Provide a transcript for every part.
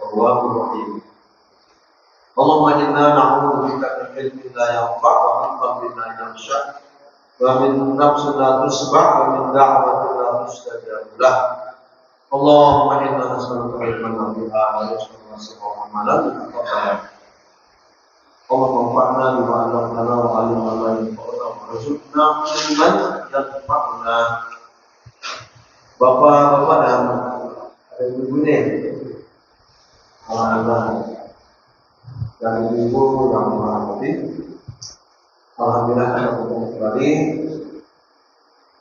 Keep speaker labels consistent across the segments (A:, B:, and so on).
A: Taqwahu rahim. Allahumma inna na'udzubika min ilmin la yanfa' wa min qalbin la yakhsha' wa min nafsin la tusba' wa min da'watin la tustajab lah. Allahumma inna nas'aluka ilman nafi'an wa rizqan wasi'an wa amalan mutaqabbalan. Allahumma anfa'na bima 'allamtana wa 'allimna ma yanfa'una warzuqna ilman yanfa'una. Bapak-bapak dan ibu nih, anak-anak dan ibu yang menghormati, alhamdulillah kita bertemu kembali.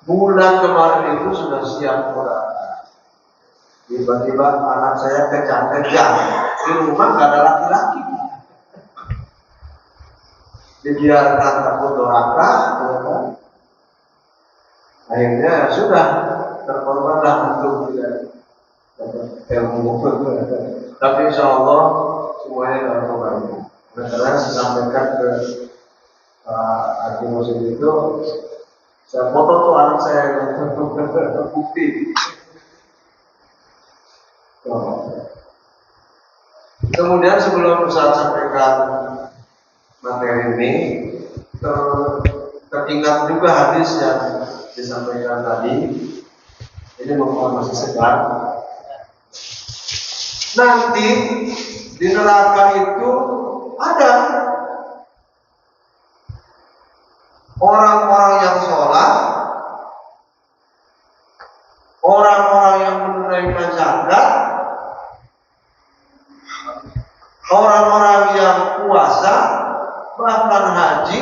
A: Bulan kemarin itu sudah siap murah. Tiba-tiba anak saya kejang-kejang di rumah gak ada laki-laki. Dibiarkan takut doraka, akhirnya sudah terkorbanlah untuk tidak ilmu. Tapi insya Allah semuanya dalam kebaikan. Karena saya sampaikan ke Hakim Muslim itu, saya foto tuh anak saya yang bukti. Kemudian sebelum saya sampaikan materi ini, teringat juga hadis yang disampaikan tadi. Ini masih segar. Nanti di neraka itu ada orang-orang yang sholat, orang-orang yang menunaikan zakat, orang-orang yang puasa, bahkan haji,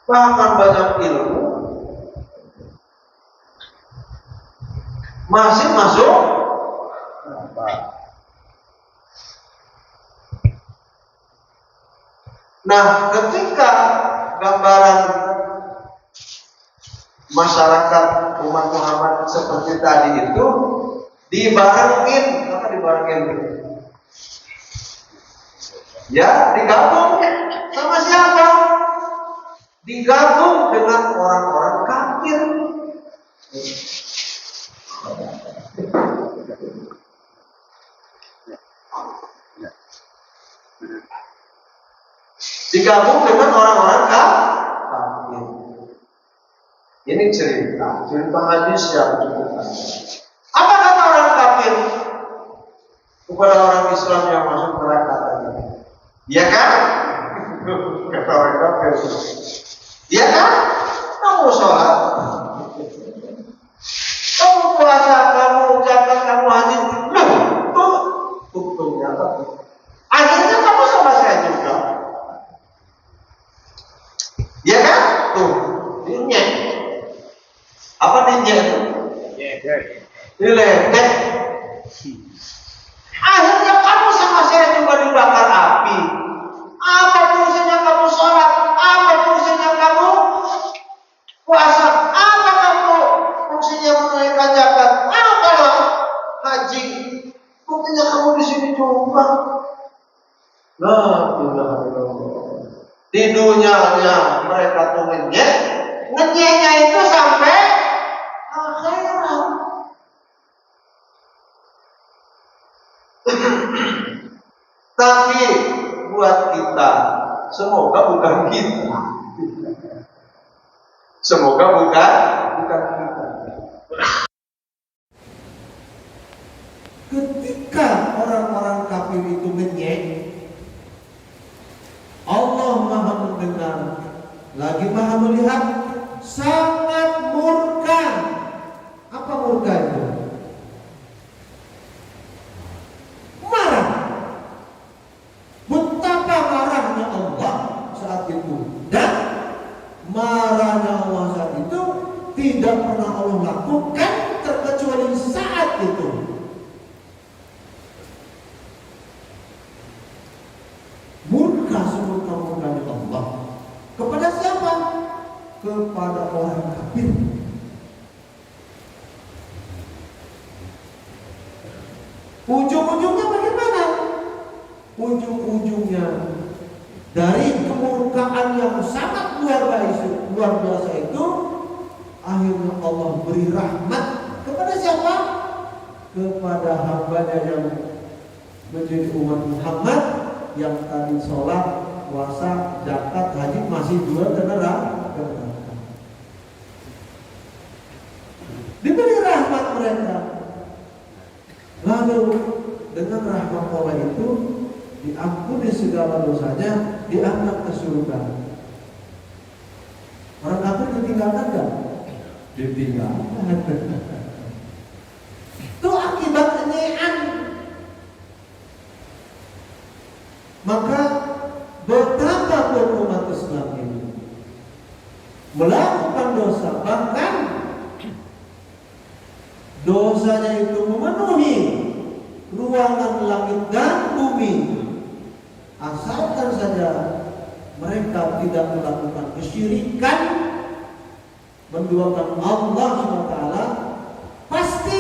A: bahkan banyak ilmu, masih masuk. Nah, ketika gambaran masyarakat umat Muhammad seperti tadi itu dibarengin, apa dibarengin? Ya, digabung sama siapa? Digabung dengan orang-orang kafir. Digabung dengan orang-orang kafir. Ini cerita hadis yang cukup panjang. Apa kata orang kafir kepada orang Islam yang masuk neraka tadi? Iya kan? Kata orang kafir. Iya kan? Kamu sholat, kamu puasa, kamu zakat, kamu haji. Buktinya apa? Akhirnya kamu sama saya juga. Iya kan? Tuh, ini apa ninja? Diledek. Akhirnya kamu sama saya juga dibakar api. Apa fungsinya kamu sholat? Apa fungsinya kamu puasa? Apa kamu fungsinya menunaikan zakat? Apa haji? Buktinya kamu di sini juga. Nah, di dunianya mereka tuh ngenyeknya itu sampai akhirat. Tapi buat kita, semoga bukan kita. Semoga bukan kita. Ketika orang-orang kafir itu ngenyek, Allah Maha mendengar, lagi Maha melihat, sangat murka. Apa murka itu? Marah. Betapa marahnya Allah saat itu. Dan marahnya Allah saat itu tidak pernah Allah lakukan terkecuali saat itu. Murka semurka-murkanya Allah. Kepada siapa? Kepada orang kafir. Ujung-ujungnya bagaimana? Ujung-ujungnya dari kemurkaan yang sangat luar biasa itu, akhirnya Allah beri rahmat kepada
B: siapa? Kepada hambanya yang menjadi umat Muhammad, yang tadi sholat, puasa, zakat, haji masih jual ke neraka. Diberi rahmat mereka. Lalu dengan rahmat Allah itu diampuni segala dosanya, diangkat ke surga. Orang kafir ditinggalkan enggak? Ditinggalkan. Itu akibat kenyataan. Maka betapapun umat Islam ini melakukan dosa, bahkan dosanya itu memenuhi ruangan langit dan bumi, asalkan saja mereka tidak melakukan kesyirikan, menduakan Allah SWT, pasti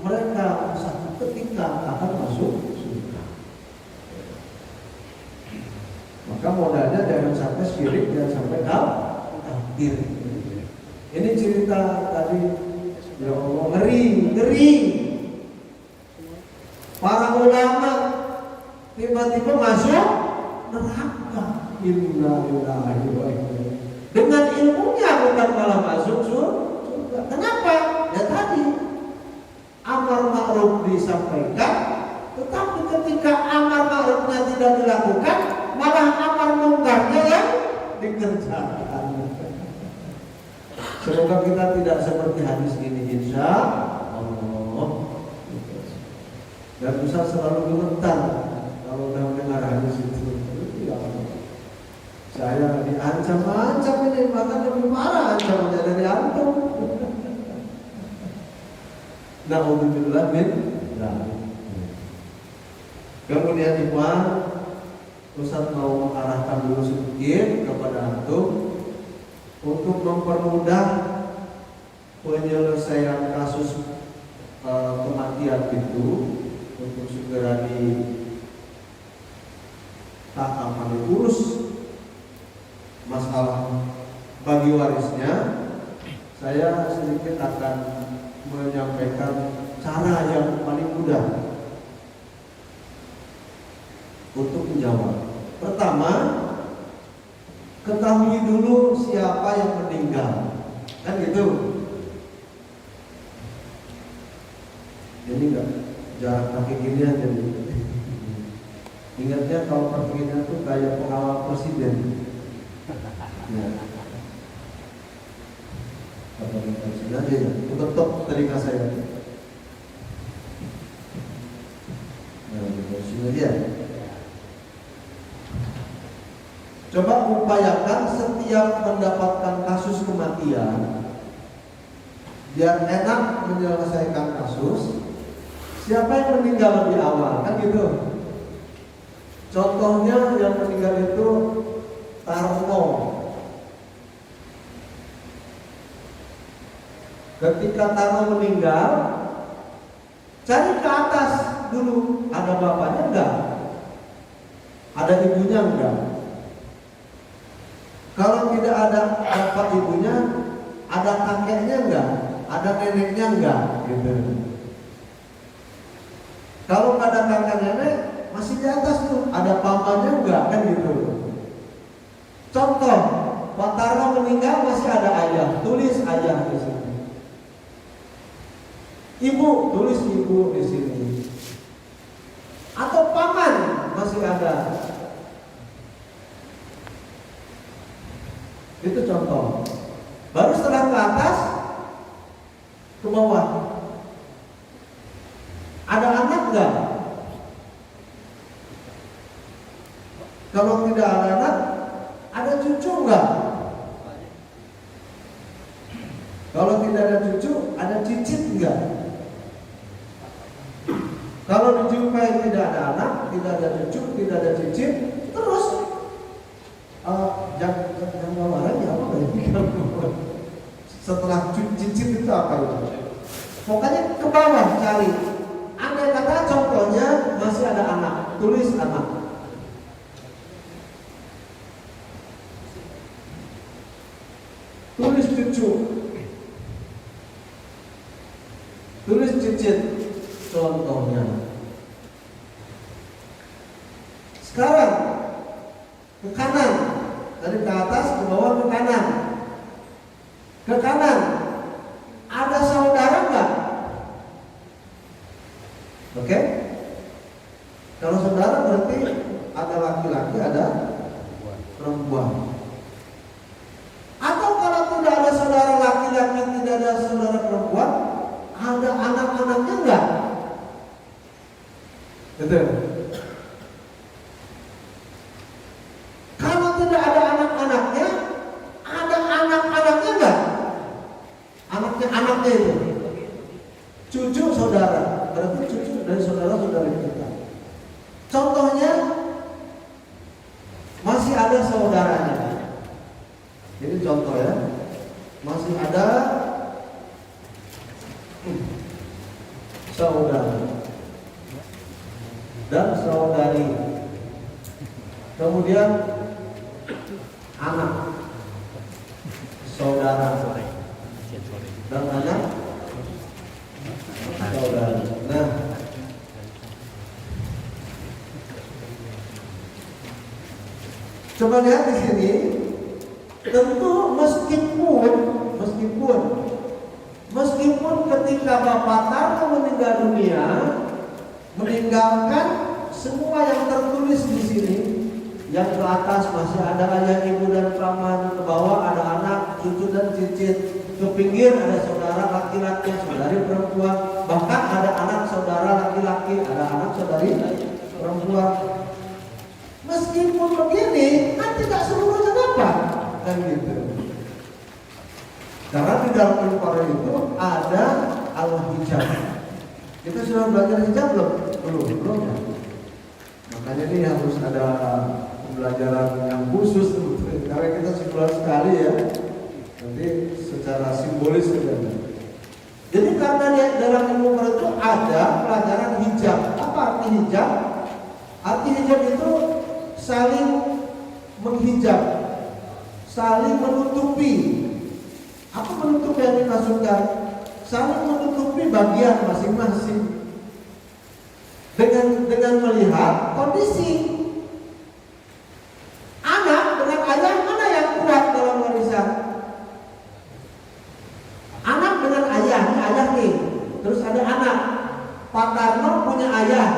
B: mereka satu ketika akan masuk surga. Maka modalnya jangan sampai syirik, jangan sampai kafir. Ini cerita tadi, ya Allah, ngeri. Para ulama tiba-tiba masuk neraka. Innalillahi wa inna. Dengan ilmunya bukan malah masuk surga. Kenapa? Ya tadi amar ma'ruf disampaikan, tetapi ketika amar ma'rufnya tidak dilakukan, malah amar mungkarnya yang dikerjakan. Semoga kita tidak seperti hadis ini, insya Allah. Dan Ustaz selalu gemetar kalau udah mendengar hadis itu. Ya Allah, saya diancam-ancam ini, bahkan lebih parah ancamannya dari antum. Na'udzubillah min dzalik. Kemudian Ikhwan, Ustaz mau mengarahkan dulu sedikit kepada antum untuk mempermudah penyelesaian kasus kematian itu, untuk segera diurus masalah bagi warisnya. Saya sedikit akan menyampaikan cara yang paling mudah untuk menjawab. Pertama, ketahui dulu siapa yang meninggal, kan gitu. Jadi enggak jarak kaki gini aja gitu. Ingatnya kalau perginya tuh kayak pengawal presiden. Ya. Apa presiden aja ya, tutup telinga saya. Nah, sini dia. Coba upayakan setiap mendapatkan kasus kematian, biar enak menyelesaikan kasus, siapa yang meninggal lebih awal, kan gitu. Contohnya yang meninggal itu Tarno. Ketika Tarno meninggal, cari ke atas dulu, ada bapaknya enggak? Ada ibunya enggak? Kalau tidak ada bapak ibunya, ada kakeknya enggak? Ada neneknya enggak? Gitu. Kalau nggak ada kakek nenek, masih di atas tuh, ada pamannya enggak? Kan gitu. Contoh, Pak Tarno meninggal masih ada ayah, tulis ayah di sini. Ibu, tulis ibu di sini. Atau paman masih ada. Itu contoh. Baru setelah ke atas, ke bawah. Ada anak enggak? Kalau tidak ada anak, ada cucu enggak? Kalau tidak ada cucu, ada cicit enggak? Kalau dijumpai tidak ada anak, tidak ada cucu, tidak ada cicit, terus jangan bawa lagi apa lagi? Setelah cicit itu apa itu? Pokoknya ke bawah cari. Andai kata contohnya masih ada anak, tulis anak. Tulis cucu. Sekarang ke kanan, dari ke atas ke bawah ke kanan. Ke kanan, ada saudara nggak? Oke? Kalau saudara berarti ada laki-laki, ada perempuan. Atau kalau tidak ada saudara laki-laki, tidak ada saudara perempuan, ada anak-anaknya enggak? Betul. Kalau tidak ada anak-anaknya, ada anak-anaknya enggak? Anaknya itu cucu saudara, berarti cucu dari saudara-saudara kita. Contohnya masih ada saudaranya. Jadi contoh ya, masih ada saudara dan saudari, kemudian anak saudara dan anak saudari. Nah, coba lihat di sini. Tentu meskipun ketika Bapak Tarno meninggal dunia, meninggalkan semua yang tertulis di sini, yang ke atas masih ada ayah, ibu dan paman, ke bawah ada anak, cucu dan cicit, ke pinggir ada saudara laki-laki, saudari perempuan, bahkan ada anak saudara laki-laki, ada anak saudari perempuan. Meskipun begini, kan tidak seluruhnya dapat, kan gitu. Karena di dalam ilmu Quran itu ada al-hijab. Kita sudah belajar hijab belum ya? Makanya ini harus ada pembelajaran yang khusus karena kita sebulan sekali ya. Nanti secara simbolis sebenarnya. Jadi karena dalam ilmu Quran itu ada pelajaran hijab. Apa arti hijab? Arti hijab itu saling menghijab, saling menutupi. Apa menutup yang dimaksudkan? Saling menutupi bagian masing-masing dengan melihat kondisi anak dengan ayah, mana yang kuat dalam warisan? Anak dengan ayah, ini ayah nih, terus ada anak. Pak Tarno punya ayah,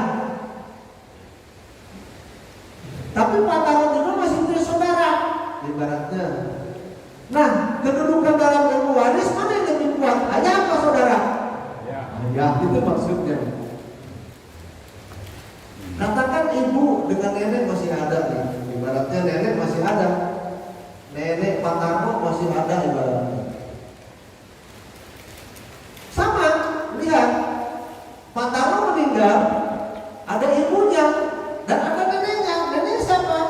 B: tapi Pak Tarno juga masih punya saudara, ibaratnya. Nah, kedudukan dalam ilmu waris mana yang lebih kuat? Ayah apa saudara? Ayah, itu maksudnya. Katakan ibu dengan nenek masih ada nih, ibaratnya nenek masih ada, nenek Pak Tarno masih ada ibaratnya. Sama, lihat, Pak Tarno meninggal, ada ibunya dan ada neneknya. Neneknya siapa?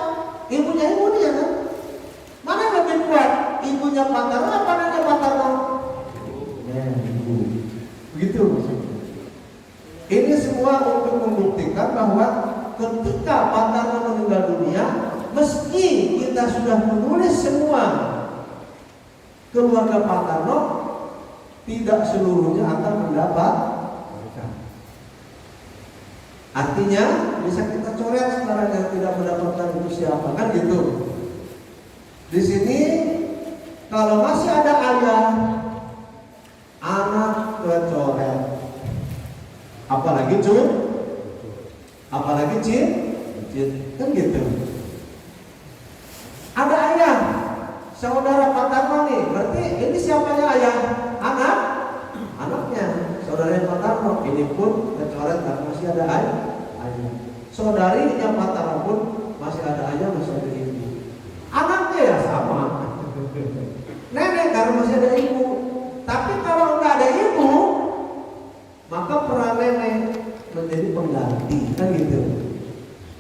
B: Ibunya dia kan? Mana yang lebih kuat? Ibunya Pak Tarno apa nenek Pak Tarno? Ibu. Begitu maksudnya. Ini semua untuk membuktikan bahwa ketika Pak Tarno meninggal dunia, meski kita sudah menulis semua keluarga Pak Tarno, tidak seluruhnya akan mendapat. Artinya bisa kita coret sekarang yang tidak mendapatkan itu siapa, kan gitu. Di sini kalau masih ada ayah, anak kecoret. Apalagi apalagi cicit, kan gitu. Ada ayah, saudara Pak Tarno nih, berarti ini siapanya ayah? Anaknya, saudara Pak Tarno. Ini pun kecoret karena masih ada ayah. Saudarinya Pak Tarno pun masih ada ayah, masih ada ibu. Anaknya ya sama. Nenek karena masih ada ibu. Tapi kalau nggak ada ibu, maka peran nenek menjadi pengganti, kan gitu.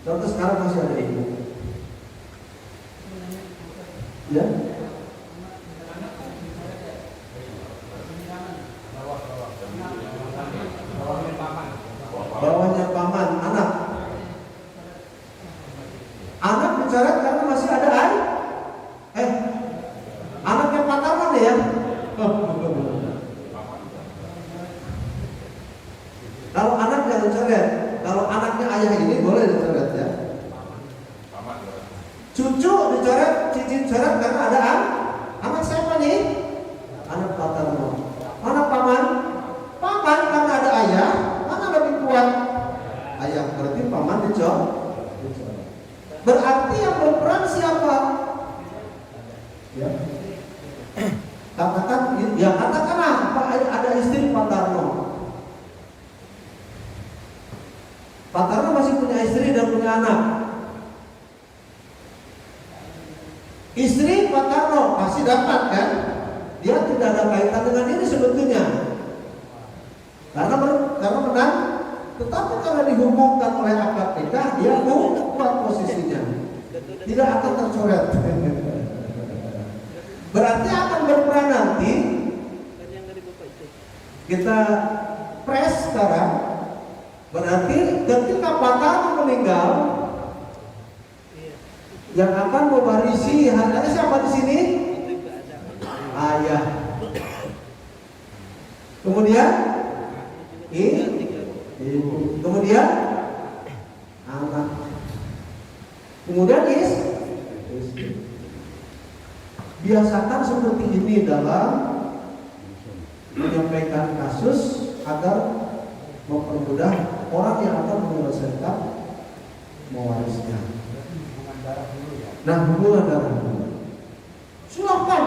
B: Contoh sekarang masih ada ibu, ya. Bawahnya paman, anak bicara karena masih ada ayah. Anaknya Pak Tarno nih ya. Kalau anak jangan coret. Kalau anaknya ayah ini boleh dicoret ya. dicoret karena ada anak siapa nih? Anak patarno. Anak paman? Paman karena ada ayah. Mana lebih kuat? Ayah, berarti paman dicoret. Berarti yang berperan siapa? Ya. Katakanlah ada istri patarno. Patarno masih punya istri dan punya anak. Istri patarno pasti dapat kan? Dia tidak ada kaitan dengan ini sebetulnya. Karena menang. Tetapi karena dihubungkan oleh akad nikah, dia kuat posisinya. Tidak akan tercoret. Berarti akan berperan nanti. Kita press sekarang. Berarti ketika patarno meninggal, yang akan mewarisi hartanya siapa di sini? Ayah. Kemudian ibu. Kemudian anak. Kemudian istri. Biasakan seperti ini dalam menyampaikan kasus agar mempermudah orang yang akan menyelesaikan mewarisnya. Nah, hubungan darah dulu. Silakan.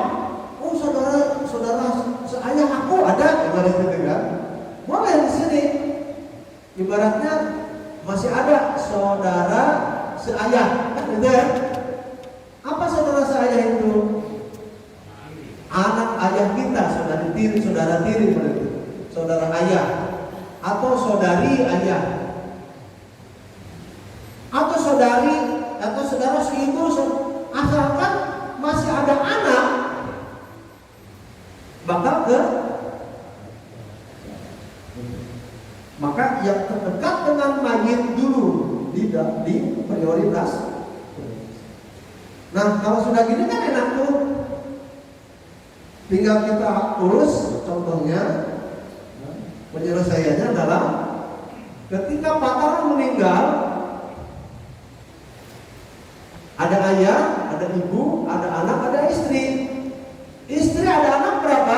B: Oh, saudara seayah aku ada, ibaratnya kan? Boleh di sini. Ibaratnya masih ada saudara seayah, kan gitu ya? Apa saudara seayah itu? Anak ayah kita, saudara tiri berarti. Saudara ayah atau saudari ayah. Atau saudari atau saudara seibu, asalkan masih ada anak, bakal ke maka yang terdekat dengan mayit dulu di prioritas. Nah, kalau sudah gini kan enak tuh, tinggal kita urus. Contohnya penyelesaiannya adalah ketika patarno meninggal, ada ayah, ada ibu, ada anak, ada istri. Istri ada anak berapa?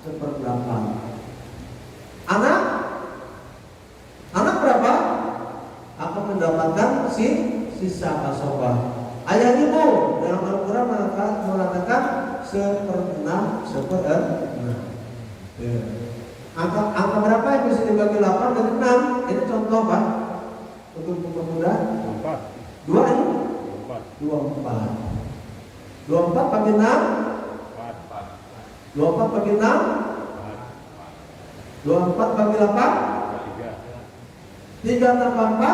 B: Seperdelapan. Anak berapa? Akan mendapatkan sisa asobah. Ayah ibu dalam Al-Quran mengatakan 1/6. Angka berapa yang bisa dibagi 8 dan 6? Ini contoh Pak. Untuk mempermudah. 2 ini? 24. 24 bagi 6? 24 bagi 6? 24 bagi 8? 3 tambah 4?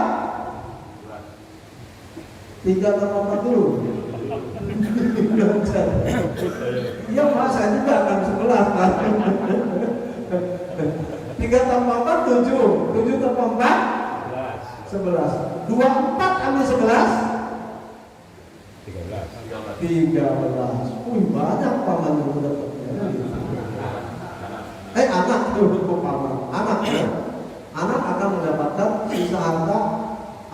B: 3 tambah 4 dulu. Iya Pak, saya juga akan 11 Pak. 3 tambah 4 7. 7 tambah 4? 11. 24 ambil 11? 13. Banyak paman yang udah dapatnya. Anak tuh paman. Anak akan mendapatkan sisa harta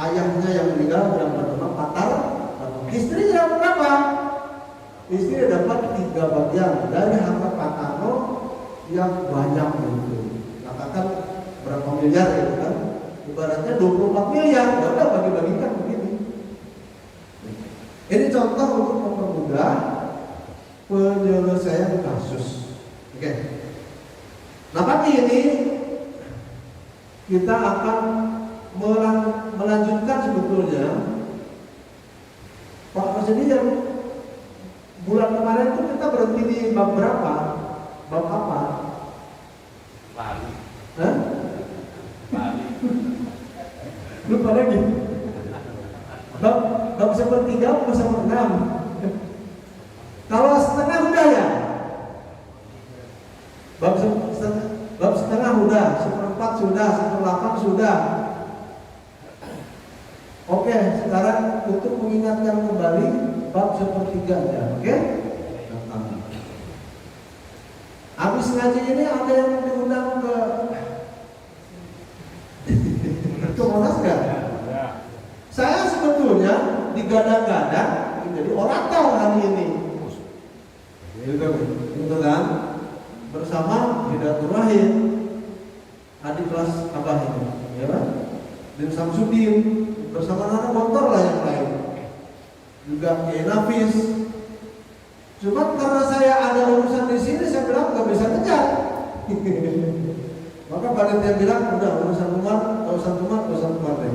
B: ayahnya yang meninggal yang bernama patarno. Istri dapat berapa? Istri dapat 3 bagian dari harta patarno yang banyak itu. Katakan berapa miliar gitu kan? Ibaratnya 24 miliar. Ya udah bagi-bagikan begini. Ini contoh untuk mempermudah penyelesaian kasus. Oke. Nah, pagi ini kita akan melanjutkan sebetulnya Pak Presiden yang bulan kemarin itu kita berhenti di bab berapa? Bab apa?
C: Lari.
B: Hah?
C: Lari.
B: Lupa lagi. Bab 1/3 atau 1/6? Kalau setengah udah ya? Bab setengah udah, 1/4 sudah, 1/8 sudah. Oke, sekarang untuk mengingatkan kembali bab 1/3 ya, oke? Habis ngaji ini ada yang diundang ke Monas nggak? Saya sebetulnya digadang-gadang, jadi orator hari ini. Gitu kan? Bersama Hidayatul Rahim, adik kelas abah ini, ya kan? Dan Samsudin bersama anak motor lah yang lain. Juga Kiai Nafis. Cuma karena saya ada urusan di sini, saya bilang nggak bisa kejar. Maka panitia bilang udah urusan rumah deh.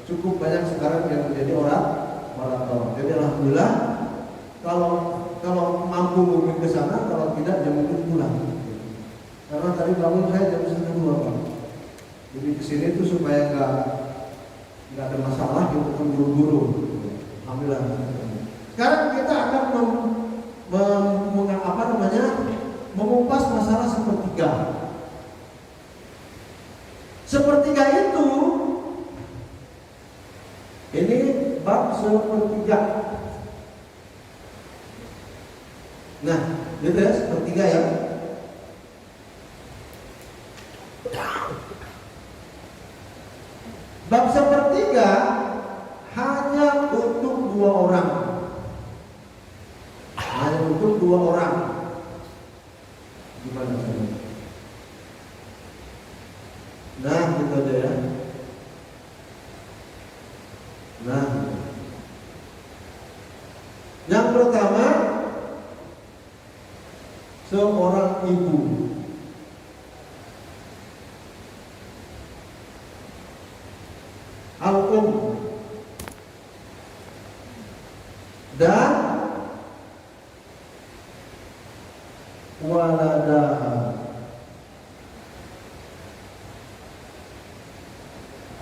B: Cukup banyak sekarang yang menjadi orator. Jadi alhamdulillah kalau mampu mungkin ke sana, kalau tidak ya mungkin pulang. Karena tadi bangun saya jam 1:30 Pak. Jadi kesini tuh supaya nggak ada masalah gitu kan buru-buru. Alhamdulillah. Sekarang kita akan mengupas masalah sepertiga. Sepertiga itu ini bab sepertiga. Nah, gitu ya, sepertiga ya. Bab sepertiga hanya untuk dua orang. Hanya untuk dua orang. Gimana caranya? Nah, gitu aja ya. Nah, yang pertama, seorang ibu. Al-Um dan waladaha.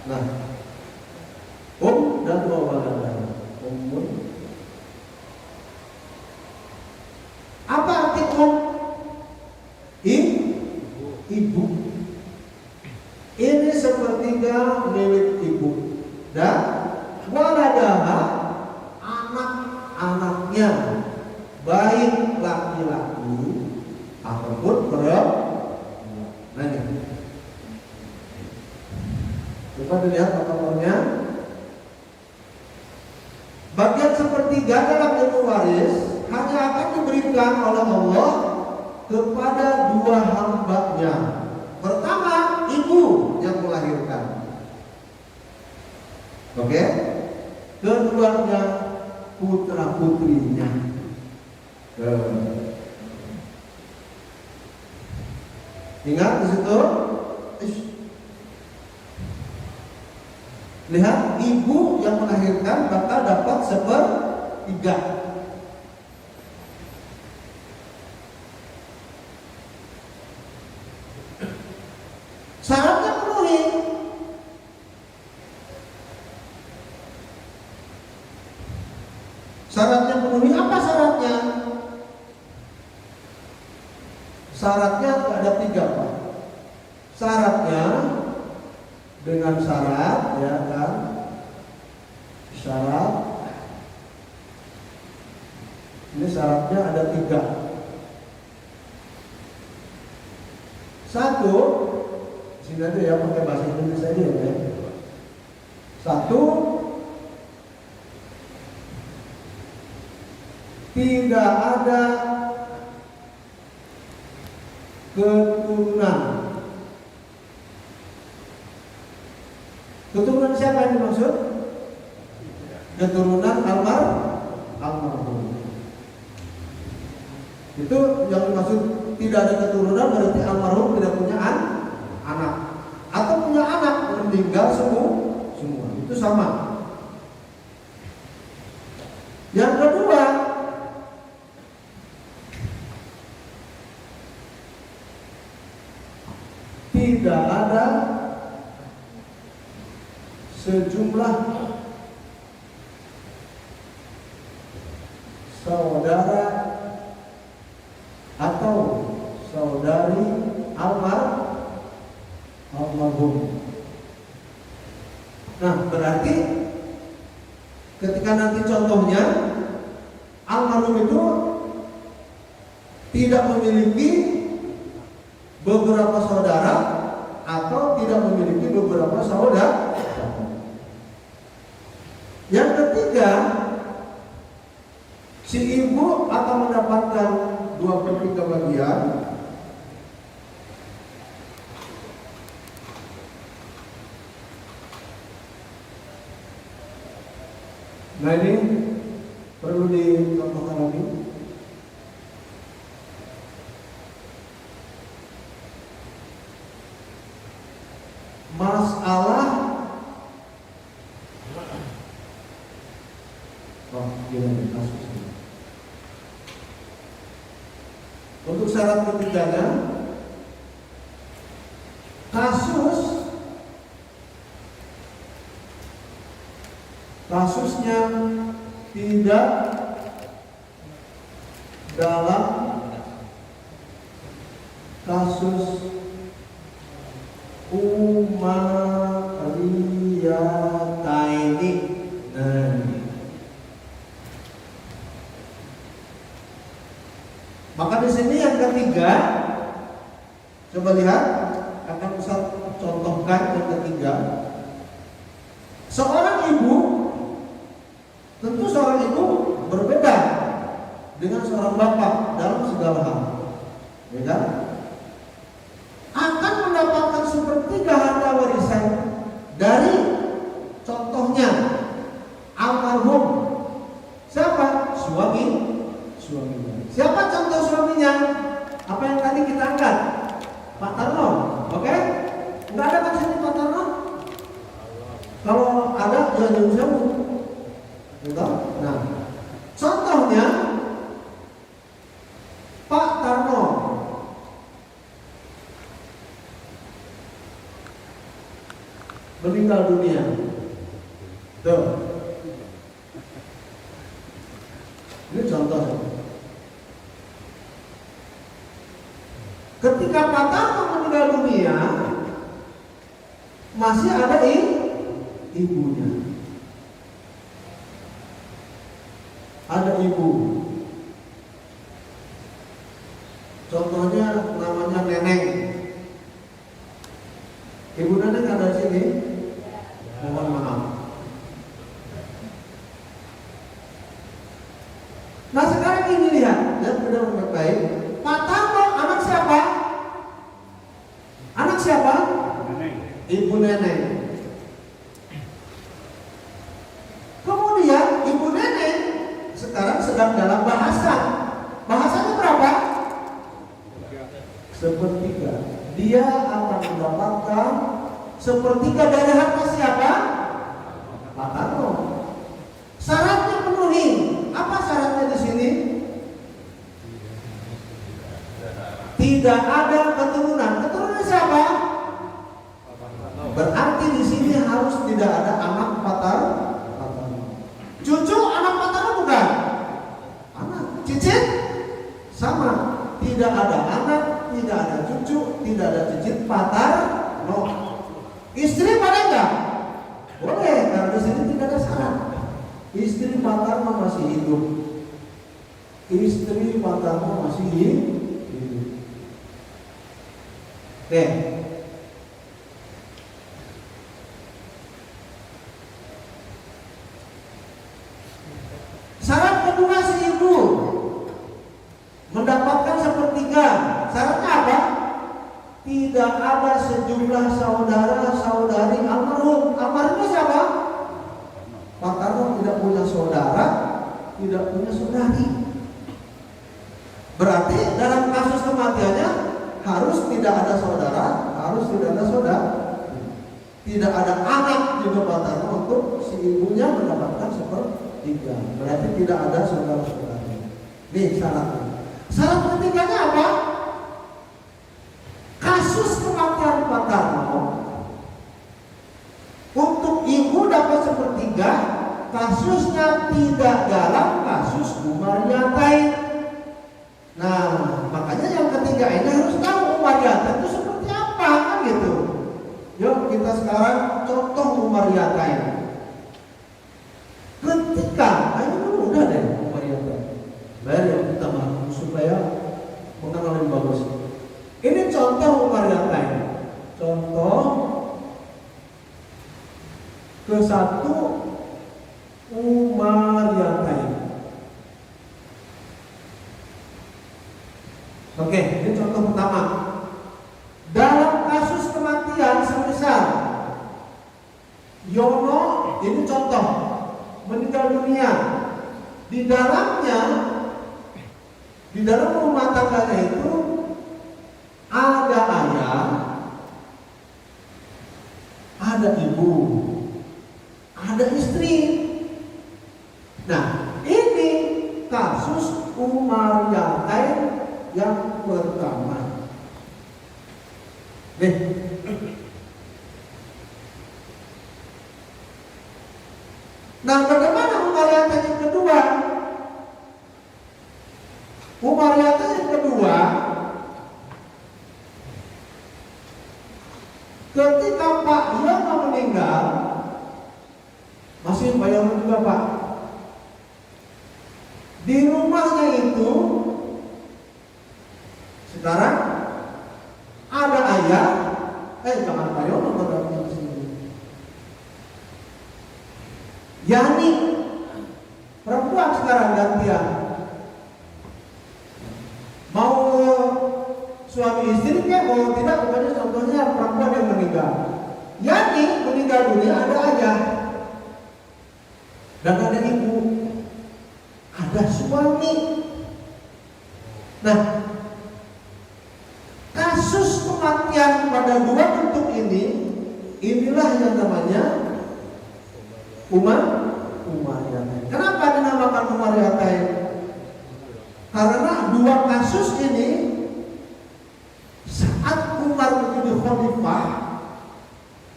B: Nah, dan waladaha. Ummun. Apa arti ibu? Ini sepertiga milik ibu. Dan waladaha, anak-anaknya, baik laki-laki ataupun perempuan. Nah ini, coba dilihat nomornya. Bagian sepertiga dalam ilmu waris hanya akan diberikan oleh Allah kepada dua hambanya. Pertama, ibu yang melahirkan. Oke, keduanya putra putrinya. Ingat di situ. Lihat, ibu yang melahirkan bakal dapat sepertiga. Syaratnya penuhi. Syaratnya penuhi, apa syaratnya? Syaratnya ada 3 Pak. Syaratnya dengan syarat, ya kan? Syarat. Ini syaratnya ada 3. 1, sini aja ya, pakai bahasa Indonesia aja ya. 1, tidak ada keturunan. Keturunan siapa yang dimaksud? Keturunan almarhum. Itu yang dimaksud tidak ada keturunan, berarti almarhum tidak punya anak, atau punya anak meninggal semua. Itu sama. Yang kedua, tidak ada sejumlah saudara atau saudari almarhum. Nah, berarti ketika nanti contohnya almarhum itu tidak memiliki beberapa saudara atau tidak memiliki beberapa saudara. Yang ketiga, Si ibu akan mendapatkan 2/3 bagian. Nah ini perlu dicontohkan lagi. Masalah gimana kasusnya? Untuk syarat ketiganya, kasusnya tidak dalam kasus umariyataini. Maka di sini yang ketiga, coba lihat, akan Ustaz contohkan yang ketiga. Seorang ibu, tentu seorang ibu berbeda dengan seorang bapak dalam segala hal, ya kan? Akan mendapatkan 1/3 harta warisan dari contohnya almarhum siapa? Suaminya. Siapa contoh suaminya? Apa yang tadi kita angkat? Pak Tarno, oke? Enggak ada kan sini Pak Tarno? Kalau ada ya jauh-jauh. Nah, contohnya Pak Tarno meninggal dunia. Tuh. Ini contoh. Ketika Pak Tarno meninggal dunia, masih ada ibunya. Ada ibu. Contohnya namanya Neneng. Ibu Neneng ada di sini? Mohon maaf. Nah sekarang ini lihat, benar-benar baik. Pak Tarno anak siapa? Anak siapa? Ibu Neneng. Kemudian ibu Neneng sekarang sedang dalam bahasan. Bahasanya berapa? 1/3. Dia akan mendapatkan 1/3 dari harta siapa? Pak Tarno. Syaratnya penuhi. Apa syaratnya di sini? Tidak ada keturunan. Keturunan siapa? Berarti di sini harus tidak ada anak Pak Tarno. Cucu anak Pak Tarno bukan? Anak. Cicit? Sama. Tidak ada anak, tidak ada cucu, tidak ada cicit Pak Tarno. Istri boleh enggak? Boleh, karena di sini tidak ada syarat. Istri Pak Tarno masih hidup. Istri Pak Tarno masih hidup. Oke. Syarat kedua si ibu mendapatkan 1/3. Syaratnya apa? Tidak ada sejumlah saudara-saudari almarhum. Almarhumnya siapa? Pak Tarno tidak punya saudara, tidak punya saudari. Berarti dalam kasus kematiannya harus tidak ada saudara, harus tidak ada saudara. Tidak ada anak juga Pak Tarno untuk si ibunya mendapatkan 1/3. Berarti tidak ada saudara-saudari. Nih syaratnya. Syarat ketiganya apa? Kasus kematian Pak Tarno, untuk ibu dapat 1/3, kasusnya tidak dalam kasus umariyataini. Nah, makanya yang ketiga ini harus tahu umariyataini itu seperti apa kan gitu. Yuk kita sekarang contoh umariyataini. Ketika, ini mudah deh umariyataini. Bayar yang pertama supaya mengenal yang bagus. Ini contoh umariyataini. Contoh ke-1 umariyataini. Oke, ini contoh pertama. Dalam kasus kematian semisal Yono, ini contoh meninggal dunia. Di dalam rumah tangganya itu ada ayah, ada ibu, ada istri. Nah, ini kasus Umar Yatain yang pertama. Nih. Nah, bagaimana Umar Yatain yang kedua? Umar Yatain yang kedua, ketika Pak Yono meninggal, masih Pak Yono juga Pak, di rumahnya itu sekarang ada ayah, jangan Pak Yono berarti di sini. Yani perempuan sekarang gantian. Mau suami istri kan, mau tidak, pokoknya contohnya perempuan yang meninggal. Yani meninggal dunia ada ayah dan ada ibu, ada suami. Nah, kasus kematian pada dua bentuk ini, inilah yang namanya Umar Yatain. Kenapa dinamakan Umar Yatain? Karena dua kasus ini saat Umar menjadi khalifah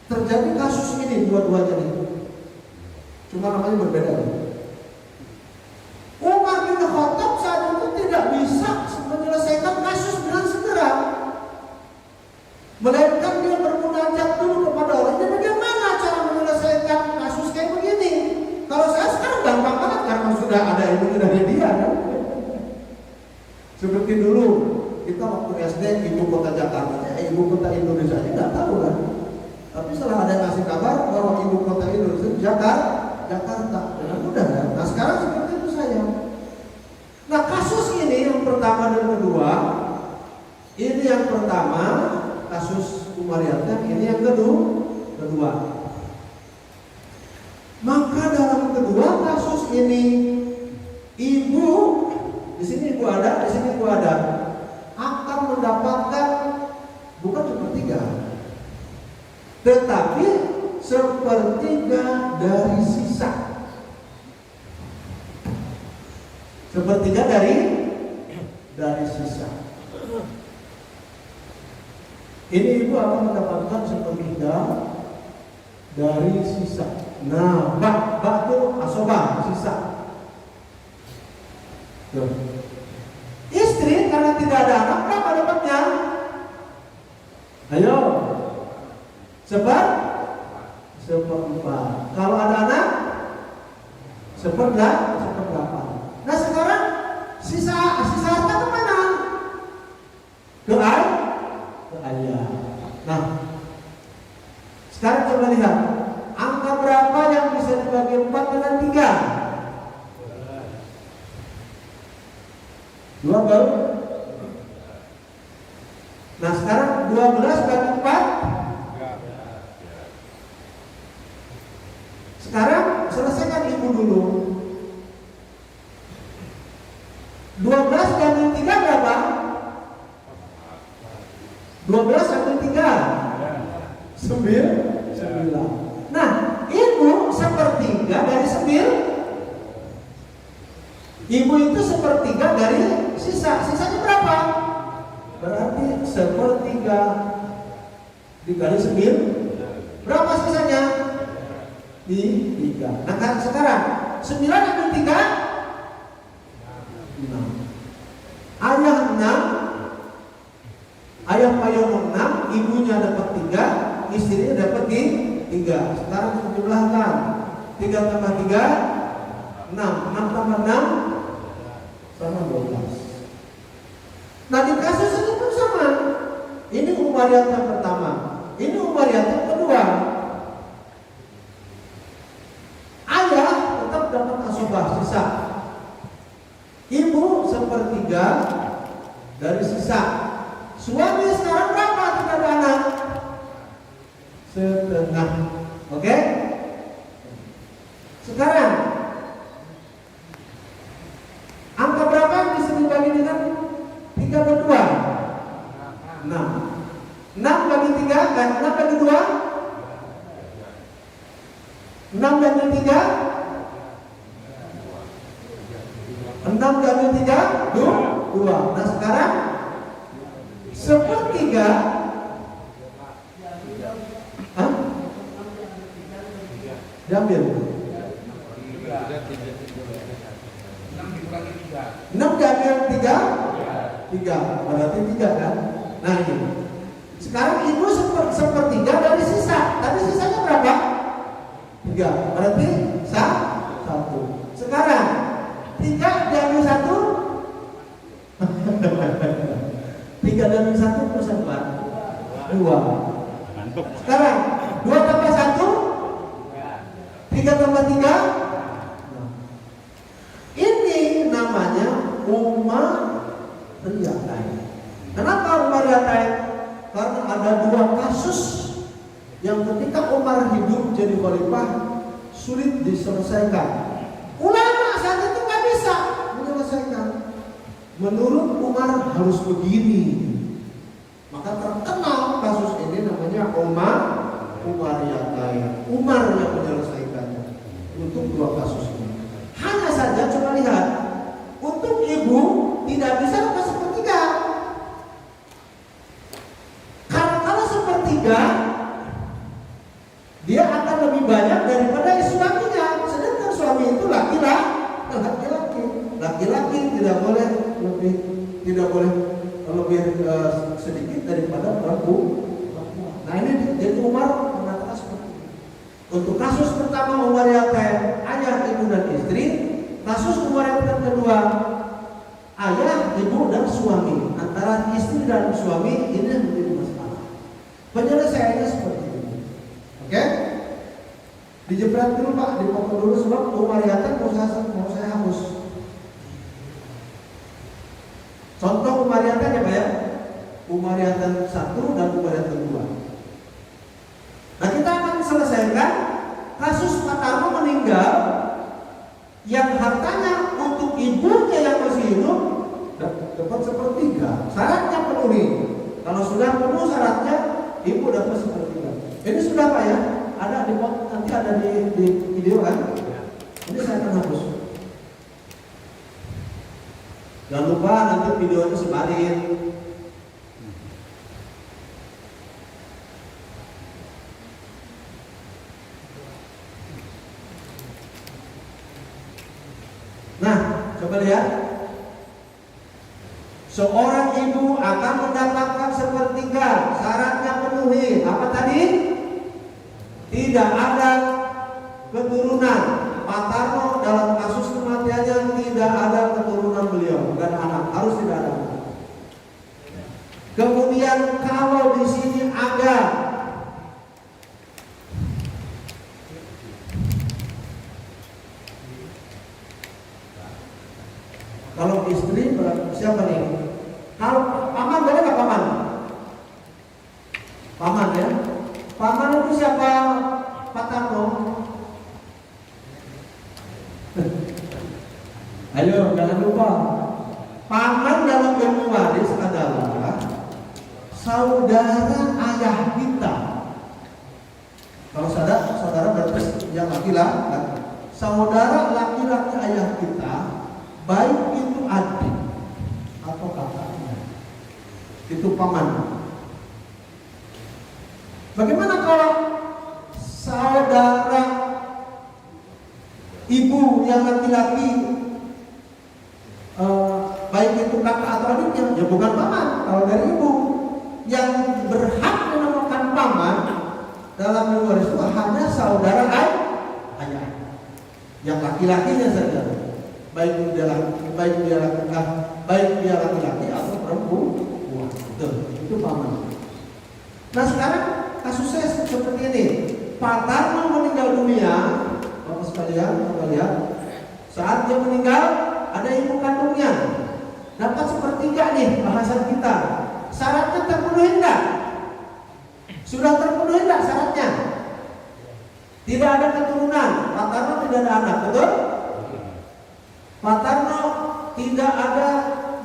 B: terjadi kasus ini dua-duanya itu. Cuma namanya berbeda. Umar bin Khattab saat itu tidak bisa menyelesaikan kasus dengan segera, melainkan dia bermunajat dulu kepada Allah. Jadi bagaimana cara menyelesaikan kasus kayak begini? Kalau saya sekarang gampang banget karena sudah ada ilmu dari dia kan. Seperti dulu kita waktu SD ibu kota Jakarta, ibu kota Indonesia aja nggak tahu kan. Tapi setelah ada yang kasih kabar bahwa ibu kota Indonesia Jakarta, dengan mudah kan. Nah sekarang seperti itu saya. Nah kasus ini yang pertama dan kedua, ini yang pertama kasus Umar Yatain, ini yang kedua. Maka dalam kedua kasus ini ibu, di sini ibu ada, di sini ibu ada, akan mendapatkan bukan sepertiga, tetapi sepertiga dari sisa. Sepertiga dari sisa. Ini ibu akan mendapatkan sepertiga dari sisa. Nah, bak itu asobah, sisa. Tuh. Istri karena tidak ada anak, berapa dapatnya? Ayo, seperempat. Kalau ada anak, seperdelapan. Nah sekarang sisa harta kemana? Ke ayah. Nah, sekarang coba lihat angka berapa yang bisa dibagi 4 dengan 3? 2 baru. Nah sekarang 12 bagi 4. Sekarang selesaikan ibu dulu. 12 bagi 3 berapa? 12 bagi 3 9. Nah ibu sepertiga dari 9. Ibu itu sepertiga dari sisanya berapa? Berarti sepertiga dikali 9. Berapa sisanya? 3. Nah sekarang 9 ambil 3 6. Ayah 6, ayah Pak Yono 6, ibunya dapat 3, istrinya dapat 3. Sekarang kita jumlahkan 3 tambah 3 6 tambah 6 sama 12. Nah di kasus ini pun sama. Ini Umar Yatain pertama, ini Umar Yatain kedua. Ayah tetap dapat asobah sisa. Ibu sepertiga dari sisa. Suami sekarang berapa tidak ada anak? Setengah. Oke? Sekarang angka berapa yang bisa dibagi dengan 3 per 2? 6. 6 bagi 3 dan 6 bagi 2? 6 bagi 3? 6 bagi 3? 2. Nah sekarang 1/3. Hah? Diambil 6 diambil 3? 3, berarti 3 kan? Nah ini sekarang ibu 1/3 dari sisa. Tadi sisanya berapa? 3, berarti 1. Sekarang 3 diambil 1? 3 diambil 1 plus 2. Sekarang 2 tambah 1? 3 tambah 3? Ini namanya umariyatain. Kenapa umariyatain? Karena ada 2 kasus yang ketika Umar hidup jadi khalifah sulit diselesaikan. Ulama saat itu nggak bisa menyelesaikan. Menurut Umar harus begini. Maka terkenal kasus ini namanya umariyatain. Umar yang menyelesaikannya untuk 2 kasus ini. Hanya saja coba lihat, untuk ibu tidak bisa lepas 1/3. Karena kalau 1/3 dia akan lebih banyak daripada suaminya. Sedangkan suami itu laki-laki tidak boleh lebih sedikit daripada perempuan. Nah ini jadi Umar mengatakan seperti ini. Untuk kasus pertama umariyatain ayah, ibu dan istri. Kasus umariyatain kedua ayah, ibu dan suami. Antara istri dan suami ini menjadi masalah. Penyelesaiannya seperti ini. Oke? Dijebret dulu Pak, dipotong dulu sebab umariyatain mau saya hapus. Contoh umariyatain ya Pak ya. Umariyatain 1 dan umariyatain 2. Nah kita akan selesaikan kasus Pak Tarno meninggal yang hartanya untuk ibunya yang masih hidup dapat 1/3. Syaratnya penuhi. Kalau sudah penuh syaratnya, ibu dapat 1/3. Ini sudah Pak ya? Ada di nanti ada di video kan? Ini saya akan hapus. Jangan lupa nanti videonya sebarin. Nah, coba lihat. Seorang ibu akan mendapatkan 1/3. Syaratnya penuhi. Apa tadi? Tidak ada keturunan. Pak Tarno dalam kasus kematiannya tidak ada keturunan beliau, bukan anak, harus tidak ada. Kemudian kalau di sini ada kalau istri siapa nih? Kalau paman boleh nggak paman? Paman ya. Paman itu siapa? Pak Tarno. Ayo jangan lupa. Paman dalam ilmu waris adalah saudara ayah kita. Kalau saudara berarti yang laki-laki. Saudara laki-laki ayah kita, baik itu adik atau kakaknya, itu paman. Bagaimana kalau saudara ibu yang laki-laki, baik itu kakak atau adiknya, ya bukan paman. Kalau dari ibu yang berhak menamakan paman dalam waris itu hanya saudara ayah, yang laki-lakinya saja, baik dia laki-laki atau perempuan. Itu paman. Nah sekarang kasusnya seperti ini. Pak Tarno meninggal dunia, Bapak sekalian, kita lihat. Saat dia meninggal, ada ibu kandungnya. dapat sepertiga nih bahasan kita. Syaratnya terpenuhi enggak? Sudah terpenuhi enggak syaratnya? Tidak ada keturunan, Pak Tarno tidak ada anak, betul? Pak Tarno tidak ada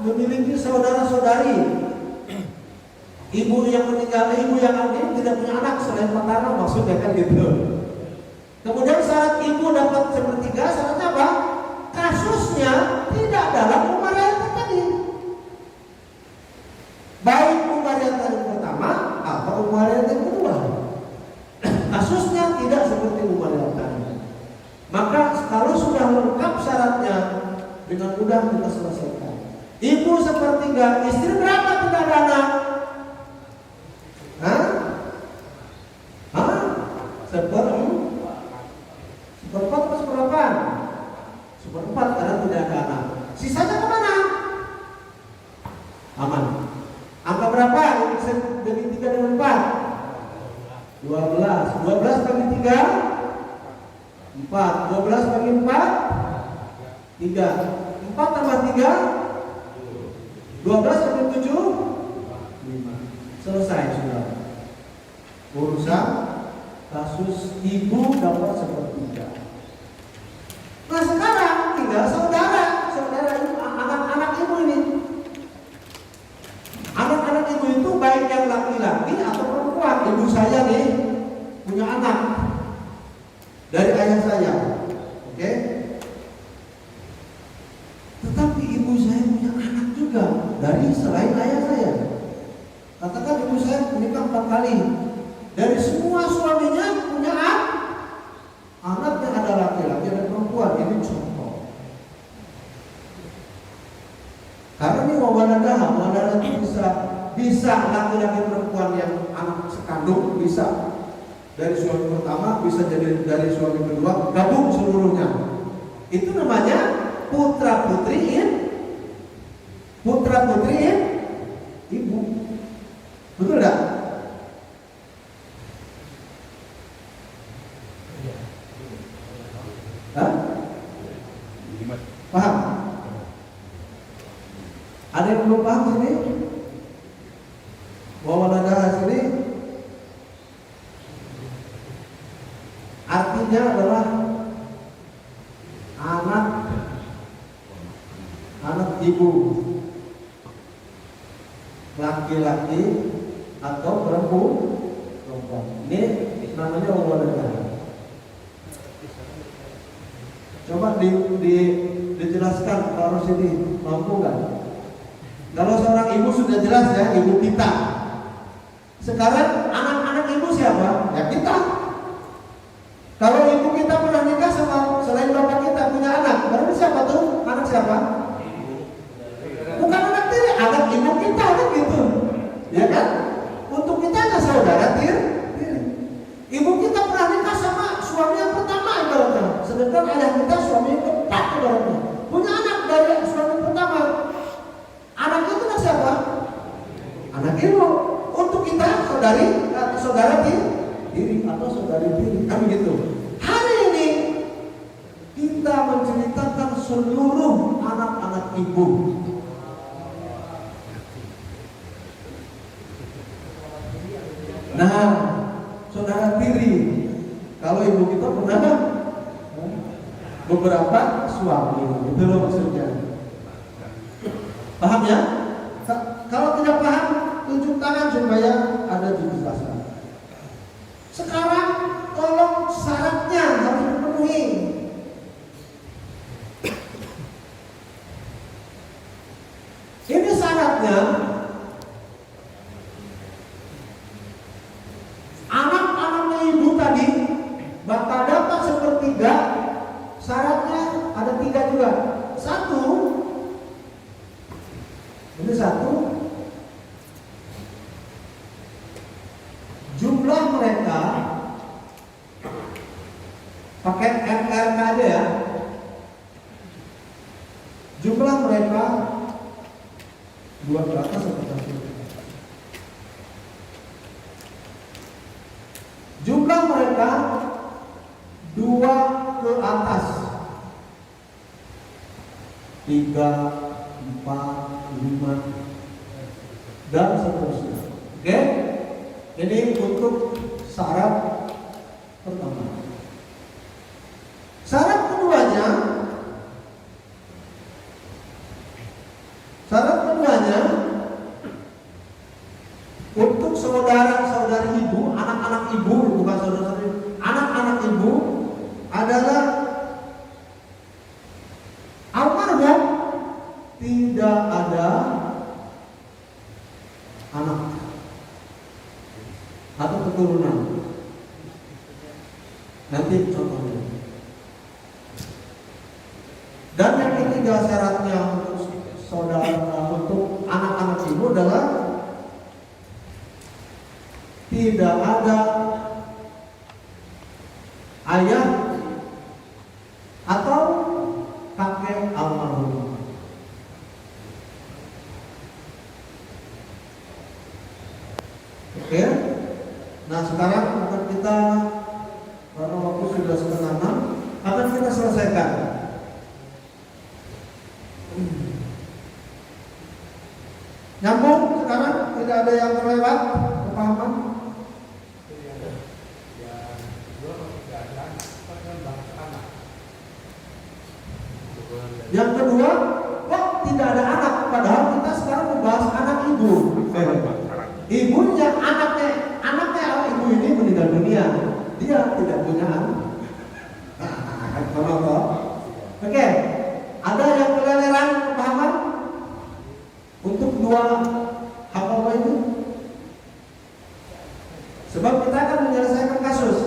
B: memiliki saudara-saudari. Ibu yang meninggal, ibu yang ini tidak punya anak selain Pak Tarno, maksudnya kan gitu. Kemudian syarat ibu dapat sepertiga, syaratnya apa? Kasusnya tidak dalam umariatan tadi. Baik umariatan yang pertama atau umariatan yang kedua. Kasusnya tidak seperti umariatan. Maka kalau sudah lengkap syaratnya, dengan mudah kita selesaikan. Ibu sepertiga, istri berapa tidak ada anak? Hah? Hah? Seperempat atau seperdelapan? Seperempat karena tidak ada anak. Sisanya kemana? Aman. Angka berapa yang bisa dari 3 dengan 4? 12. 12 bagi 3 4. 12 bagi 4 3. 4 tambah 3 12 tambah 7 5. Selesai sudah. Urusan kasus ibu dapat sepertiga. Nah sekarang tinggal saudara ibu, anak-anak ibu ini. Anak-anak ibu itu baik yang laki-laki atau perempuan. Ibu saya nih punya anak dari ayah saya, oke? Tetapi ibu saya punya anak juga dari selain ayah saya. Katakan ibu saya menikah 4 kali. Dari semua suaminya punya anaknya ada laki-laki dan perempuan. Ini contoh. Karena ini wawadah itu bisa laki-laki perempuan yang anak sekandung, bisa dari suami pertama, bisa jadi dari suami kedua, gabung seluruhnya. Itu namanya putra putriin ibu. Betul enggak? Hah? Paham? Ada yang belum paham sini? Wawadah sini artinya adalah anak ibu, laki-laki atau perempuan. Ini namanya wawadah. Coba dijelaskan kalau sini mampu nggak? Kalau seorang ibu sudah jelas ya, ibu kita. Sekarang anak-anak ibu siapa? Ya kita. Kalau ibu kita pernah nikah sama selain bapak kita punya anak, berarti siapa tuh? Anak siapa? Bukan anak tiri, anak ibu kita kan gitu, ya kan? Untuk kita ada saudara tiri. Ibu kita pernah nikah sama suami yang pertama ibaratnya, sedangkan ayah kita suami yang keempat ibaratnya. Punya anak dari suami pertama. Anak itu kan siapa? Anak ibu. Untuk kita saudara tiri atau saudari tiri, kan begitu. Hari ini kita menceritakan seluruh anak-anak ibu. Nah, saudara tiri, kalau ibu kita pernah beberapa suami, itu loh maksudnya. Paham ya? Kalau tidak paham, tunjuk tangan supaya ada dijelaskan. Sekarang tolong syaratnya harus dipenuhi. Ini syaratnya anak-anaknya ibu tadi bapak dapat sepertiga. Syaratnya ada 3 juga. Satu, jumlah mereka pakai MRK aja ya. Jumlah mereka 2 ke atas atau 1? Jumlah mereka 2 ke atas, 3, 4, Jumat, dan seterusnya. Oke? Ini untuk syarat pertama. Syarat keduanya untuk saudara-saudari ibu, anak-anak ibu, bukan saudara-saudari, anak-anak ibu adalah almarhum tidak ada anak atau keturunan. Nanti contohnya. Dan yang ketiga syaratnya untuk untuk anak-anak ibu adalah tidak ada ayah atau kakek almarhum. Oke? Nah sekarang akan kita, karena waktu sudah 5:30, akan kita selesaikan. Nyambung sekarang, tidak ada yang terlewat kepahaman. Yang kedua, kok tidak ada anak, padahal kita sekarang membahas anak ibu. Ibunya, anaknya ibu ini meninggal dunia, dia tidak punya anak. Oke, ada yang keleleran kepahaman untuk dua hal itu? Sebab kita akan menyelesaikan kasus.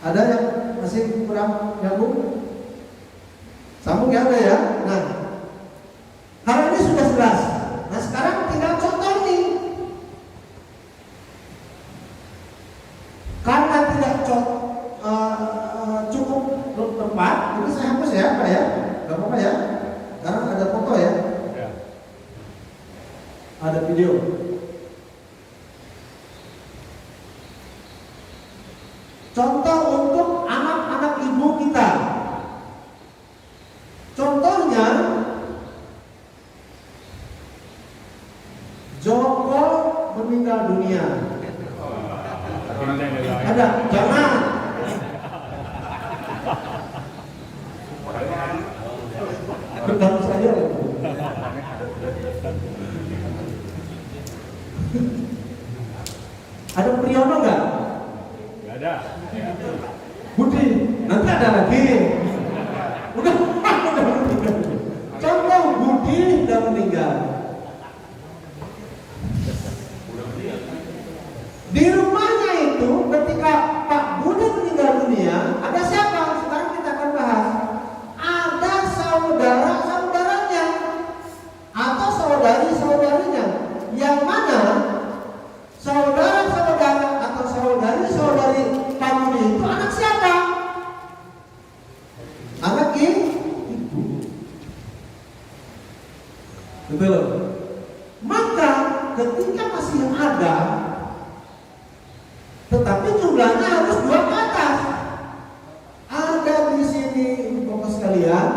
B: Ada yang masih kurang nyambung? Sambung ya, ada ya? Nah, hal ini sudah jelas. Nah sekarang tinggal contoh ini. Karena tidak cukup tempat, ini saya hapus ya Pak ya? Gak apa-apa ya? Sekarang ada foto ya? Ada video. Contoh untuk anak-anak ibu kita. Contohnya Joko meninggal dunia. Ada, jangan. Betul saya. Ada Priyono nggak? Nggak ada. Budi, nanti ada lagi. Udah meninggal. Contoh Budi udah meninggal. Di rumahnya itu ketika Pak Budi meninggal dunia, ada siapa? Sekarang kita akan bahas. Ada saudara-saudaranya atau saudari-saudarinya. Yang mana saudara-saudara atau saudari-saudari Pak Budi itu anak siapa? Anak ibu. Betul. Maka ketika masih ada, tetapi jumlahnya harus 2 ke atas. Ada di sini Bapak sekalian.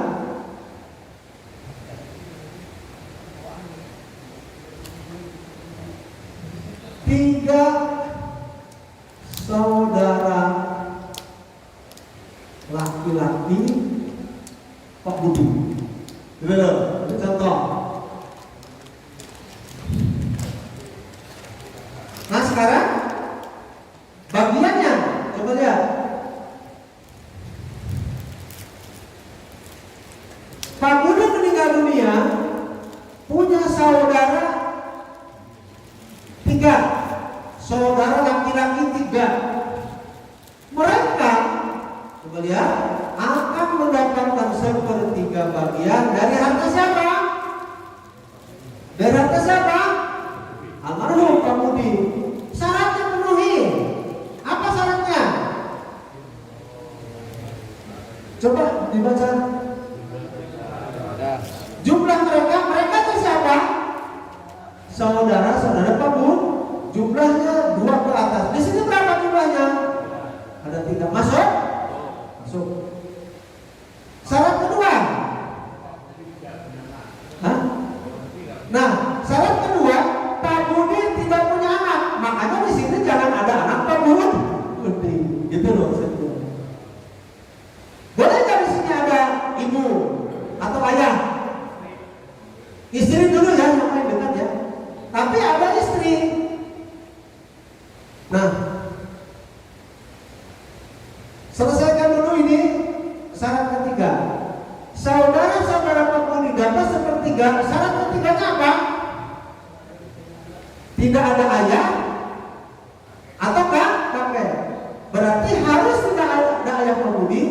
B: Tiga saudara laki-laki Pak Budi. Betul. Itu contoh. Nah sekarang bagiannya, coba lihat. Pak Budi meninggal dunia, punya saudara 3, saudara laki-laki 3. Mereka, coba lihat, akan mendapatkan 1/3 bagian dari harta siapa? Dari harta siapa? Almarhum Pak Budi. Syaratnya penuhi. Apa syaratnya? Coba dibaca. Jumlah mereka itu siapa? Saudara-saudara Pak Budi. Jumlahnya 2 ke atas. Di sini berapa jumlahnya? Ada 3. Masuk? Masuk. Syarat kedua, Selesaikan dulu ini syarat ketiga. Saudara-saudara penghuni dapat sepertiga. Syarat ketiganya apa? Tidak ada ayah ataukah kakek. Berarti harus tidak ada ayah penghuni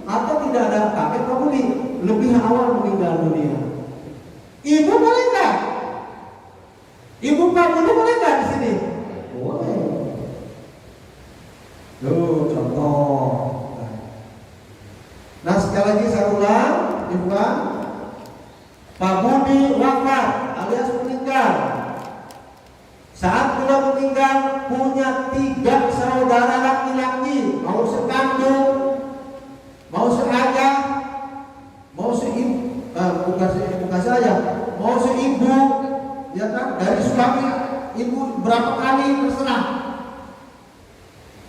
B: atau tidak ada kakek penghuni. Lebih awal meninggal dunia. Ibu boleh nggak? Ibu penghuni boleh nggak di sini? Boleh. Tuh contoh. Nah sekali lagi saya ulang, Ibu. Pak Budi wafat alias meninggal. Saat beliau meninggal punya 3 saudara laki-laki, mau sekandung, mau seayah, mau seibu, bukan saya, mau seibu, ya kan? Dari suami ibu berapa kali terserah.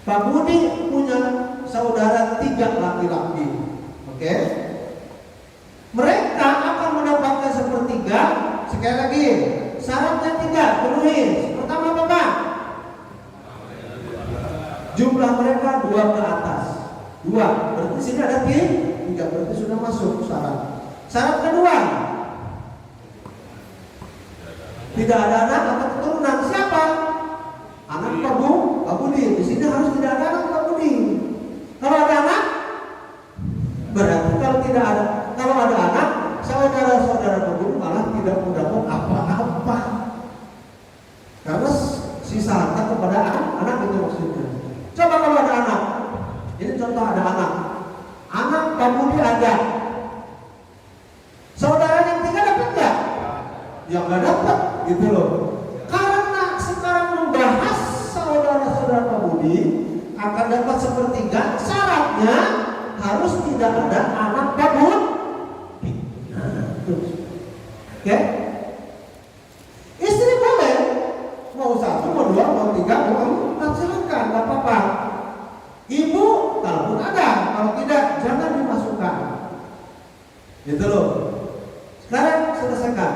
B: Pak Budi punya saudara 3 laki-laki, oke? Mereka akan mendapatkan sepertiga. Sekali lagi, syaratnya 3 penuhi. Pertama apa Pak? Jumlah mereka 2 ke atas. 2, berarti sini ada 3, berarti sudah masuk syarat. Syarat kedua, tidak ada anak atau keturunan. Siapa? Anak Pak Budi. Di sini harus tidak ada anak Pak Budi. Kalau ada anak, berarti kalau ada anak, saudara-saudara Pak Budi malah tidak mendapat apa-apa. Karena sisa harta kepada anak itu maksudnya. Coba kalau ada anak, ini contoh ada anak Pak Budi ada, saudara yang 3 dapat nggak? Ya nggak dapat, gitu loh. Karena sekarang membahas saudara-saudara Pak Budi akan dapat sepertiga, syaratnya harus tidak ada anak Pak Budi. Oke? Istri boleh, mau 1, mau 2, mau 3, mau 4, silakan, nggak apa-apa. Ibu, kalaupun ada, kalau tidak jangan dimasukkan. Gitu loh. Sekarang selesaikan.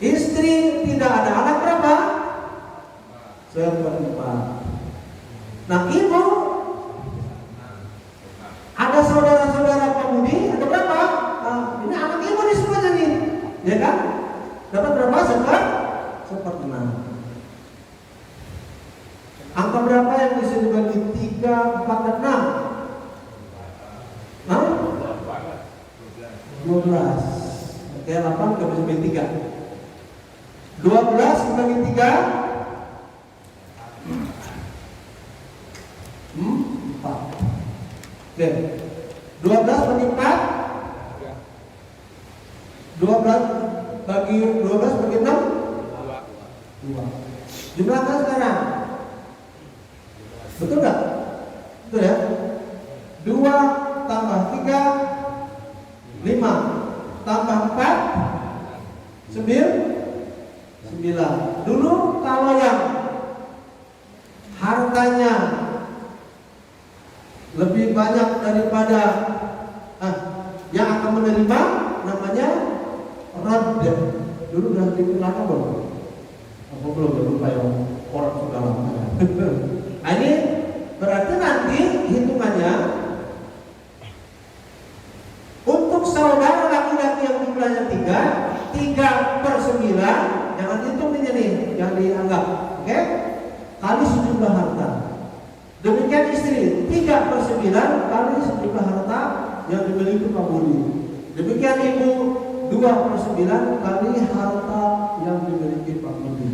B: Istri tidak ada anak berapa? 4. Nah ibu ada saudara-saudara Pak Budi ada berapa? Ini anak ibu nih semuanya nih, ya kan? Dapat berapa? 1/4. Angka berapa yang bisa dibagi 3, 4, dan 6? 12. Oke, 8 nggak bisa dibagi 3. 12 dibagi 3 4. Oke. 12 bagi 4 12 bagi 6 2. Jumlah kan sekarang? Betul nggak? Betul ya? 2 tambah 3 5 tambah 4 9. Dulu kalau yang hartanya lebih banyak daripada yang akan menerima namanya radd. Dulu udah diterangkan belum? Apa belum? Lupa ya, orang sudah lama. Nah, ini berarti nanti hitungannya untuk saudara laki-laki yang jumlahnya 3/9, jangan hitung ini nih, yang dianggap, oke? Kali sejumlah harta. Demikian istri 3/9 kali sejumlah harta yang dimiliki Pak Budi. Demikian ibu 2/9 kali harta yang dimiliki Pak Budi.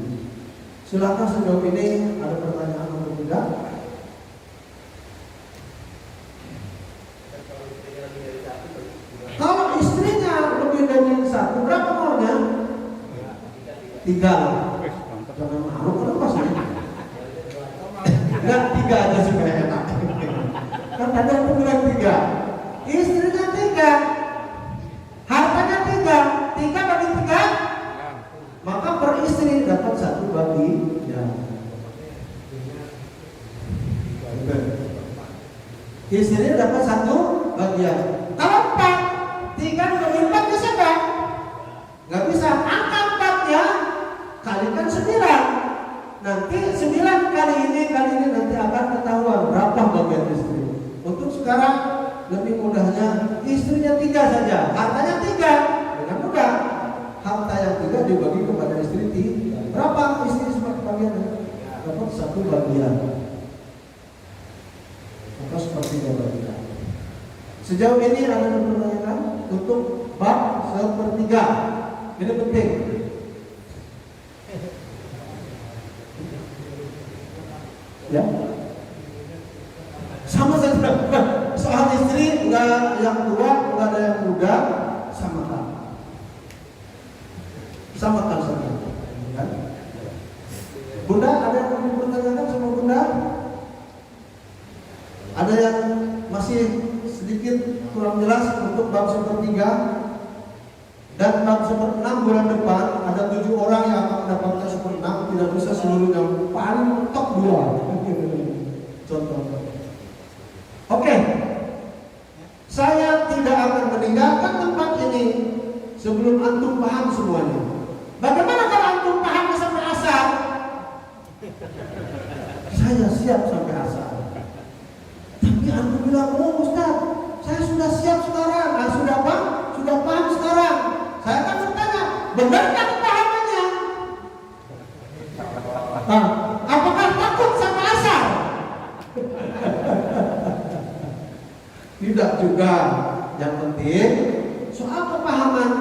B: Silakan sejauh ini ada pertanyaan atau tidak? Kalau istrinya lebih dari 1, berapa maunya? 3. Jangan malu, kenapa sih? Enggak, 3 aja supaya enak. Kan ada yang bilang 3. Istrinya 3, hartanya 3 bagi 3, maka per istri dapat 1 bagi ya. Istrinya dapat 1 bagian. Kalau 4, 3 bagi 4 bisa nggak? Nggak bisa. Angka 4-nya kalikan 9. Nanti 9 kali ini nanti akan ketahuan berapa bagian lebih mudahnya istrinya 3 saja, hartanya 3, dengan mudah. Harta yang 3 dibagi kepada istri 3. Berapa istri sebagian? Dapat 1 bagian. Maka seperti bagian. Sejauh ini ada yang menanyakan untuk bab 1/3. Ini penting. Ya. Sama saja. Soal istri enggak yang tua, enggak ada yang muda, samakan. Samakan saja. Kan? Bunda, ada yang mau dipertanyakan sama Bunda? Ada yang masih sedikit kurang jelas untuk bab 1/3 dan bab 1/6 bulan depan ada 7 orang yang akan mendapatkan 1/6, tidak bisa seluruhnya, paling top 2. Contoh. Oke. Saya tidak akan meninggalkan tempat ini sebelum antum paham semuanya. Bagaimana kalau antum paham sampai asar? Saya siap sampai asar. Tapi antum bilang, "Oh Ustaz, saya sudah siap sekarang." Nah, sudah apa? Sudah paham sekarang. Saya akan bertanya, benarkah pemahamannya? Nah, apakah takut sampai asar? Tidak juga. Yang penting soal kepahaman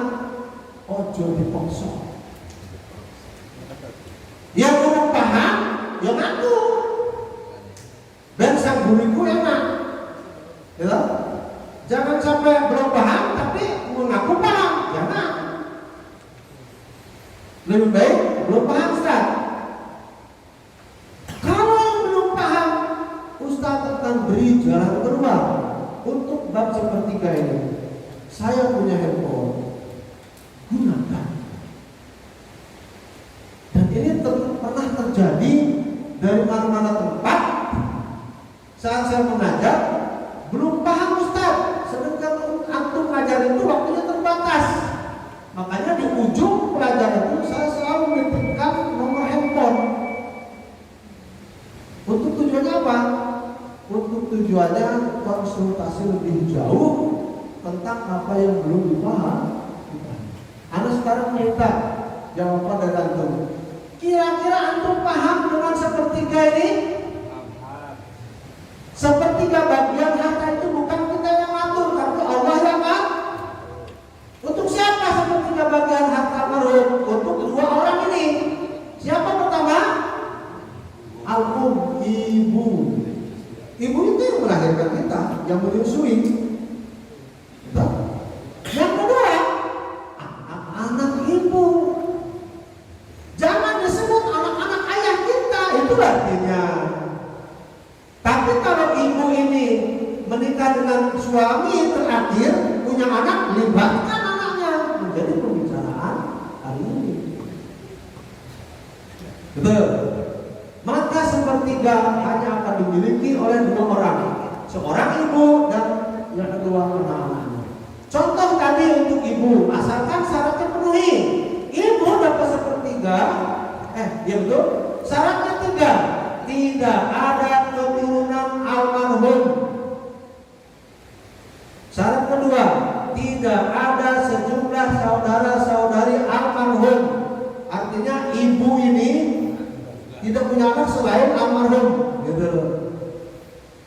B: ojo dipaksa. Yang belum paham, yang ngaku. Dan sang guruku enak. Ya? Jangan sampai belum paham tapi mengaku paham. Jangan. Lebih baik belum paham Ustaz. Kalau belum paham, Ustaz akan beri jalan keluar. Untuk bab 1/3 ini, saya punya handphone, gunakan. Dan ini pernah terjadi dari mana-mana tempat. Saat saya mengajar, belum paham Ustaz, sedangkan antum ngajar itu waktunya terbatas. Makanya di ujung pelajaran itu saya selalu menitipkan nomor handphone. Untuk tujuannya apa? Untuk tujuannya konsultasi lebih jauh tentang apa yang belum dipaham. Anda sekarang minta jawaban dari antum. Kira-kira antum paham dengan 1/3 ini? 1/3 bagian harta itu bukan kita yang ngatur, tapi Allah yang ngatur. Untuk siapa 1/3 bagian harta marhum? Untuk 2 orang ini. Siapa pertama? Al-Um, ibu. Ibu itu yang melahirkan kita, yang menyusui. Yang kedua, anak-anak ibu. Jangan disebut anak-anak ayah kita, itu artinya. Tapi kalau ibu ini menikah dengan suami terakhir, punya anak, libatkan anaknya menjadi pembicaraan hari ini. Betul. Maka 1/3 hanya akan dimiliki oleh 2 orang, seorang ibu dan yang kedua anak-anaknya. Contoh tadi untuk ibu, asalkan syaratnya penuhi. Ibu dapat 1/3, ya betul. Syaratnya 3, tidak ada keturunan almarhum. Syarat kedua, tidak ada sejumlah saudara-saudari almarhum. Artinya ibu ini tidak punya anak selain almarhum, gitu.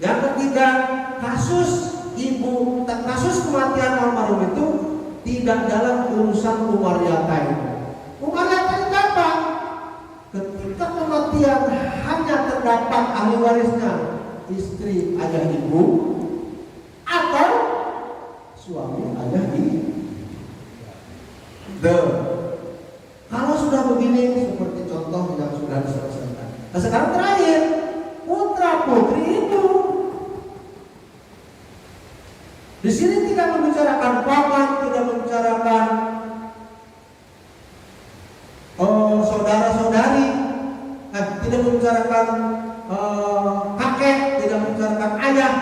B: Yang ketiga, kasus kematian almarhum itu tidak dalam urusan umariyatain. Umariyatain itu apa? Ketika kematian hanya terdapat ahli warisnya istri ayah ibu atau suami ayah ibu. Kalau sudah begini seperti contoh yang sudah diselesaikan. Nah sekarang terakhir, putra putri ibu. Di sini tidak membicarakan paman, tidak membicarakan saudara-saudari, tidak membicarakan kakek, tidak membicarakan ayah,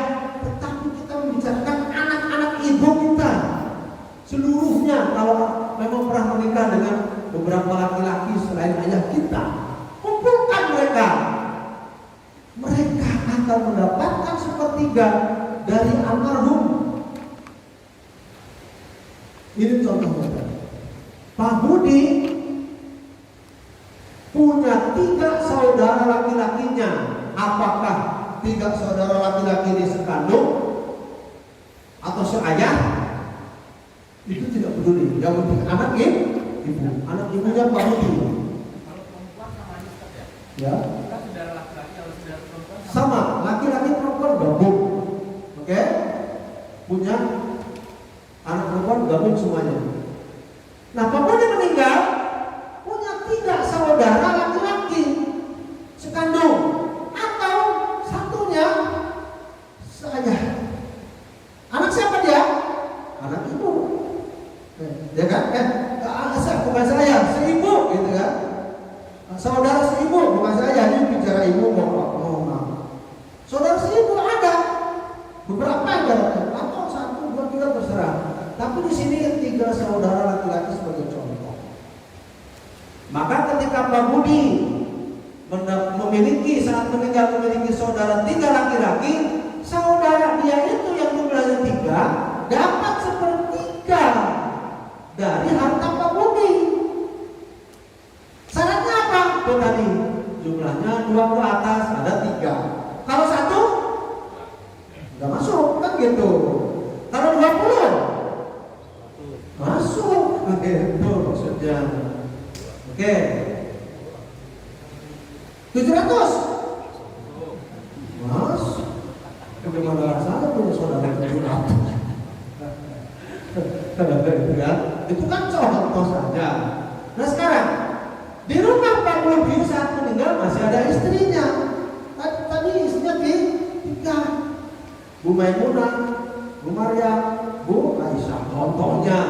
B: tetapi kita membicarakan anak-anak ibu kita seluruhnya. Kalau memang pernah menikah dengan beberapa laki-laki selain ayah kita, kumpulkan mereka. Mereka akan mendapatkan 1/3 dari almarhum. Ini contohnya. Pak Budi punya 3 saudara laki-lakinya. Apakah 3 saudara laki-laki ini sekandung atau seayah? Itu tidak peduli. Yang penting anak ibu, anak ibunya Pak Budi.
C: Kalau perempuan sama aja Ustaz ya?
B: Ya.
C: Kita saudara laki-laki, kalau saudara perempuan
B: Sama, laki-laki perempuan gabung. Oke? Punya anak perempuan gabung semuanya. Nah, Pak Budi meninggal punya 3 saudara laki-laki sekandung atau satunya seayah. Anak siapa dia? Anak ibu. Ya kan? Bukan saya, seibu gitu kan? Saudara seibu, bukan saya. Ini bicara ibu mau. Saudara seibu ada beberapa aja, atau 1, 2, 3 terserah. Tapi di sini 3 saudara laki-laki sebagai contoh. Maka ketika Pak Budi saat meninggal memiliki saudara 3 laki-laki, saudara dia itu yang jumlahnya 3 dapat 1/3 dari harta Pak Budi. Syaratnya apa? Itu tadi jumlahnya 2 ke atas, ada 3. Kalau 1 nggak masuk kan gitu. Kalau 20 masuk gitu maksudnya. Oke. 700 masuk. Bagaimana rasanya punya saudara 700? Itu kan contoh saja. Nah sekarang di rumah Pak Budi saat meninggal masih ada istrinya. Tadi istrinya 3, Bu Maimunah, Bu Maryam, Bu Aisyah contohnya.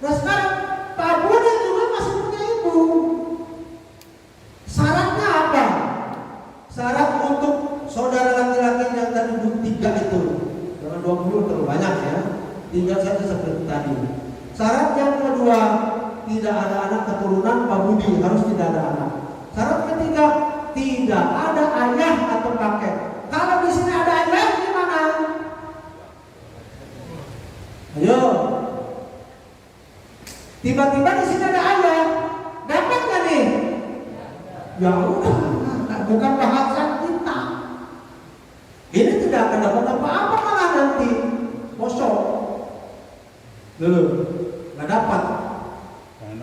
B: Nah sekarang Pak Budi juga masih punya ibu. Syaratnya apa? Syarat untuk saudara laki-laki yang tadi 3 itu, jangan 20 terlalu banyak ya. Tinggal saja seperti tadi. Syarat yang kedua, tidak ada anak keturunan Pak Budi, harus tidak ada anak. Syarat ketiga, tidak ada ayah atau kakek. Kalau di sini ada ayah gimana? Ayo. Tiba-tiba di sini ada ayah, dapat nggak nih? Ya udah, bukan bahasan kita. Ini tidak akan dapat apa-apa malah nanti kosong. Dulu, nggak dapat.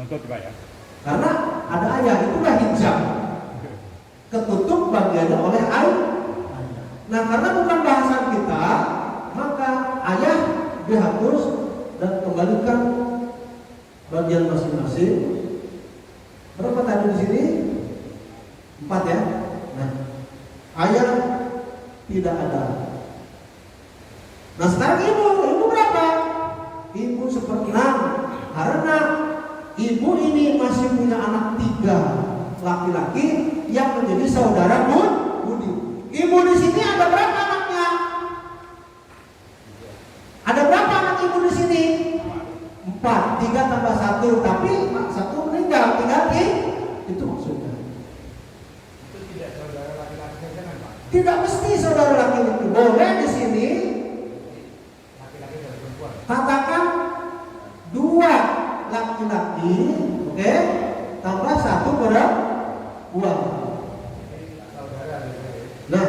C: nonton Pak ya.
B: Karena ada ayah, itulah hijab. Ketutup bagiannya oleh ayah. Nah, karena bukan bahasan kita, maka ayah dihapus dan kembalikan bagian masing-masing. Berapa tadi di sini? 4 ya. Nah, ayah tidak ada. Nah, sekarang ibu berapa? Ibu 1/6. Karena ibu ini masih punya anak 3 laki-laki yang menjadi saudara Budi. Ibu di sini ada berapa anaknya? Ada berapa anak ibu di sini? 4. 3 tambah 1, tapi 1 meninggal, tinggal itu maksudnya.
C: Itu tidak saudara laki-laki saja kan Pak?
B: Tidak mesti saudara laki-laki. Boleh di sini
C: Laki-laki dan perempuan.
B: katakan 2 laki-laki, oke, tambah 1 perempuan. Nah,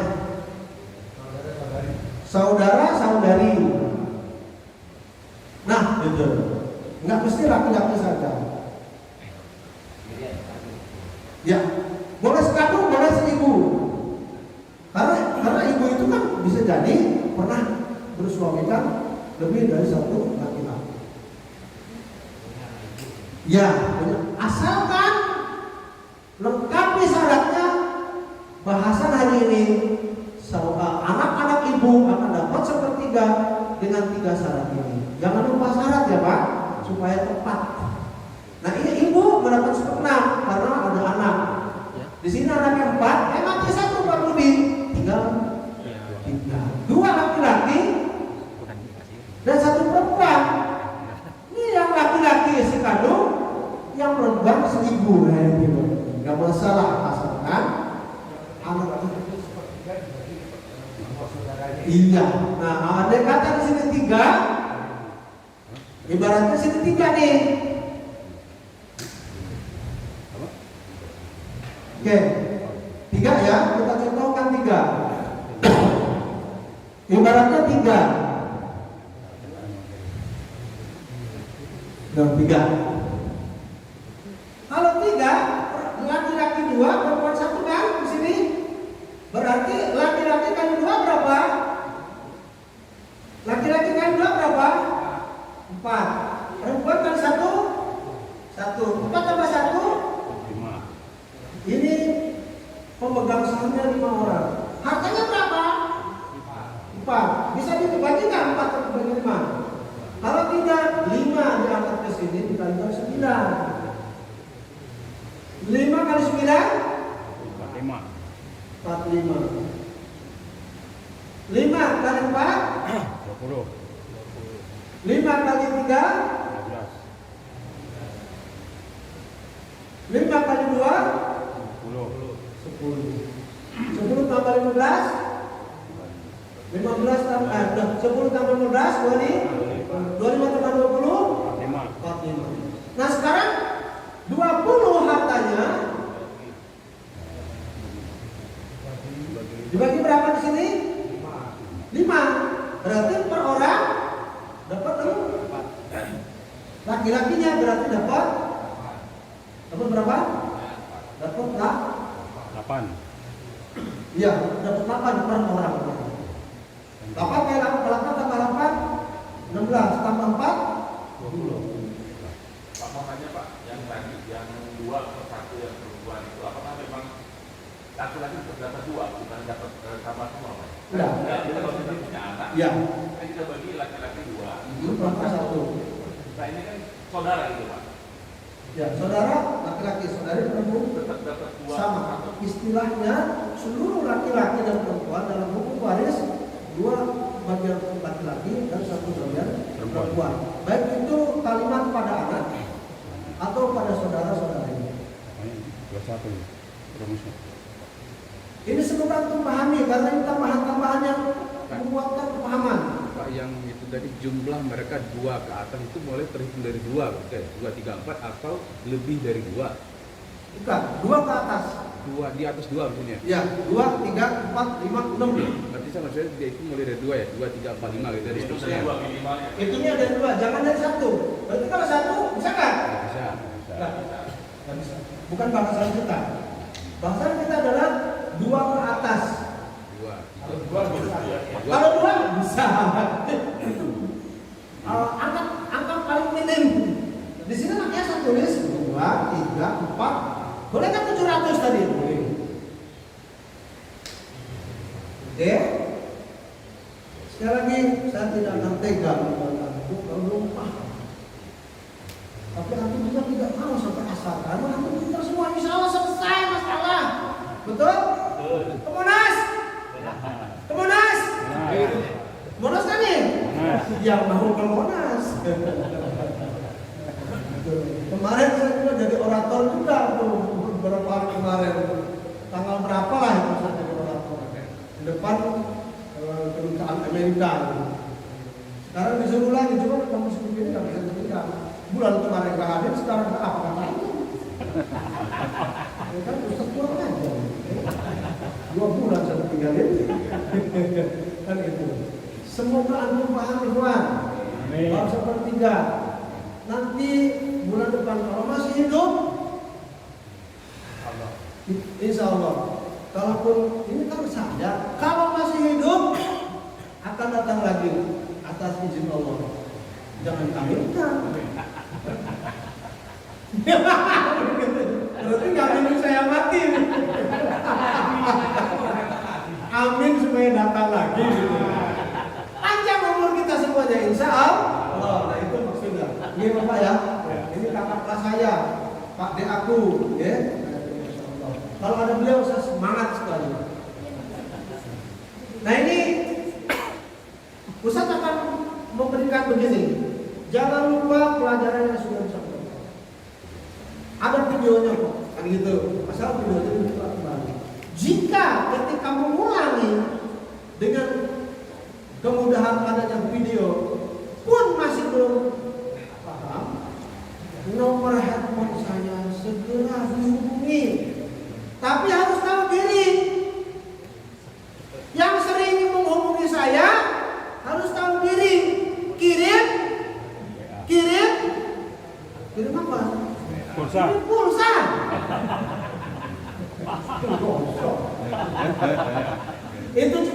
B: saudara-saudari. Nah, gitu. Nggak mesti laki-laki saja. Ya, boleh sekandung, boleh seibu. Karena ibu itu kan bisa jadi pernah bersuamikan lebih dari 1 laki-laki. Ya, asalkan lengkapi syaratnya. Bahasan hari ini, anak-anak ibu akan dapat 1/3 dengan 3 syarat ini. Jangan lupa syarat ya Pak, supaya tepat. Nah ini ibu mendapat 1/6 karena ada anak. Di sini anaknya 4, mati 1 Pak Budi, tinggal 3. 2 laki-laki dan 1 perempuan. Ini yang laki-laki sekandung, yang perempuan 1000 gitu. Gak masalah asalkan anak itu. Iya. Nah, andai kata di sini 3, Ibaratnya sini 3 nih. Oke, 3 ya, kita contohkan 3. Ibaratnya 3. Nah, 3. Kalau 3, laki-laki 2, perempuan 1 kan di sini. Berarti laki-laki kali 2 berapa? Laki-laki kali 2 berapa? 4. Perempuan kali 1? 1. 4 tambah 1?
D: 5.
B: Ini pemegang sahamnya 5 orang. Hartanya berapa? 4. Bisa dibagi nggak 4 atau dibagi 5? Kalau tidak, 5 diangkat ke sini dikalikan 9. 5 kali 9?
D: 45.
B: 45. 5 kali 4?
D: 20.
B: 5 kali 3?
D: 15.
B: 5 kali 2?
D: 10.
B: 10. 10 tambah 15? 15 tambah 10 tambah 15 2 nih? 25 tambah 20?
D: 45.
B: 45. Nah sekarang 20 hartanya dibagi berapa di sini? 5. Berarti per orang dapat 4. Laki-lakinya berarti dapat berapa? Dapat
D: 8.
B: Iya, dapat 8 per orang. 8 kali 8 tambah 8 16 tambah 4 20.
E: Pak mau tanya Pak, yang tadi yang 2 per 1 yang perempuan itu apakah memang laki-laki dapat 2 bukan dapat sama semua Pak?
B: Enggak.
E: Kita kalau kita punya anak,
B: Iya.
E: kan kita bagi laki-laki 2,
B: Perempuan 1.
E: nah ini kan saudara gitu Pak.
B: Ya, saudara laki-laki, saudari perempuan
E: Tetap dapat 2
B: sama. Istilahnya seluruh laki-laki dan perempuan dalam hukum waris 2 bagian laki-laki dan 1 bagian perempuan. Baik itu kalimat pada anak atau pada saudara-saudari.
D: 21 rumusnya.
B: Ini semoga untuk pahami karena ini tambahan-tambahan yang menguatkan kepahaman.
F: Pak, yang itu tadi jumlah mereka 2 ke atas itu mulai terhitung dari 2, oke? 2, 3, 4 atau lebih dari 2?
B: Bukan, 2 ke atas.
F: 2 di atas 2 maksudnya?
B: Ya, 2, 3, 4, 5, 6.
F: Berarti sama saya dia itu mulai dari 2 ya? 2, 3, 4, 5 gitu dari
E: Itu
F: seterusnya.
E: 2 minimalnya.
B: Itunya dari 2, jangan dari 1. Berarti kalau 1 bisa kan?
F: Nggak bisa.
B: Nggak bisa. Bukan bahasan kita. Bahasan kita adalah 2 ke atas.
F: 2.
B: Kalau 2 bisa. Angka paling minim. Di sini makanya saya tulis 2, 3, 4. Boleh kan 700 tadi? Boleh. Oke. Sekali lagi saya tidak akan tega membuat kalau belum paham. Tapi antum juga tidak mau sampai asal karena antum pintar semua. Insya Allah selesai masalah. Betul? Kemonas? Kemonas? Monas kan nih? Yang mau ke Monas. Kemarin saya juga jadi orator juga tuh beberapa hari kemarin. Tanggal berapa lah itu saya jadi orator. Di depan kedutaan Amerika. Sekarang disuruh lagi, cuma kamu seperti ini nggak bisa ditinggal. Bulan kemarin nggak hadir, sekarang nggak apa katanya. Ya kan Ustaz kurang aja. 2 bulan saya tinggalin. Kan itu. Semoga antum paham Tuhan. Kalau sepertiga nanti bulan depan kalau masih hidup, insya Allah. Kalaupun ini kan saya, kalau masih hidup akan datang lagi atas izin Allah. Jangan kawinkan. Berarti nggak ingin saya mati. Amin supaya datang lagi. Panjang umur kita semuanya, insya Allah. Nah itu maksudnya. Ini Bapak ya. Ini kakak kelas saya, Pak D aku, ya. Kalau ada beliau saya semangat sekali. Nah ini Ustaz akan memberikan begini. Jangan lupa pelajaran yang sudah disampaikan. Ada videonya kok, kan gitu. Asal videonya dibuka kembali. Jika ketika mengulangi dengan kemudahan adanya video pun masih belum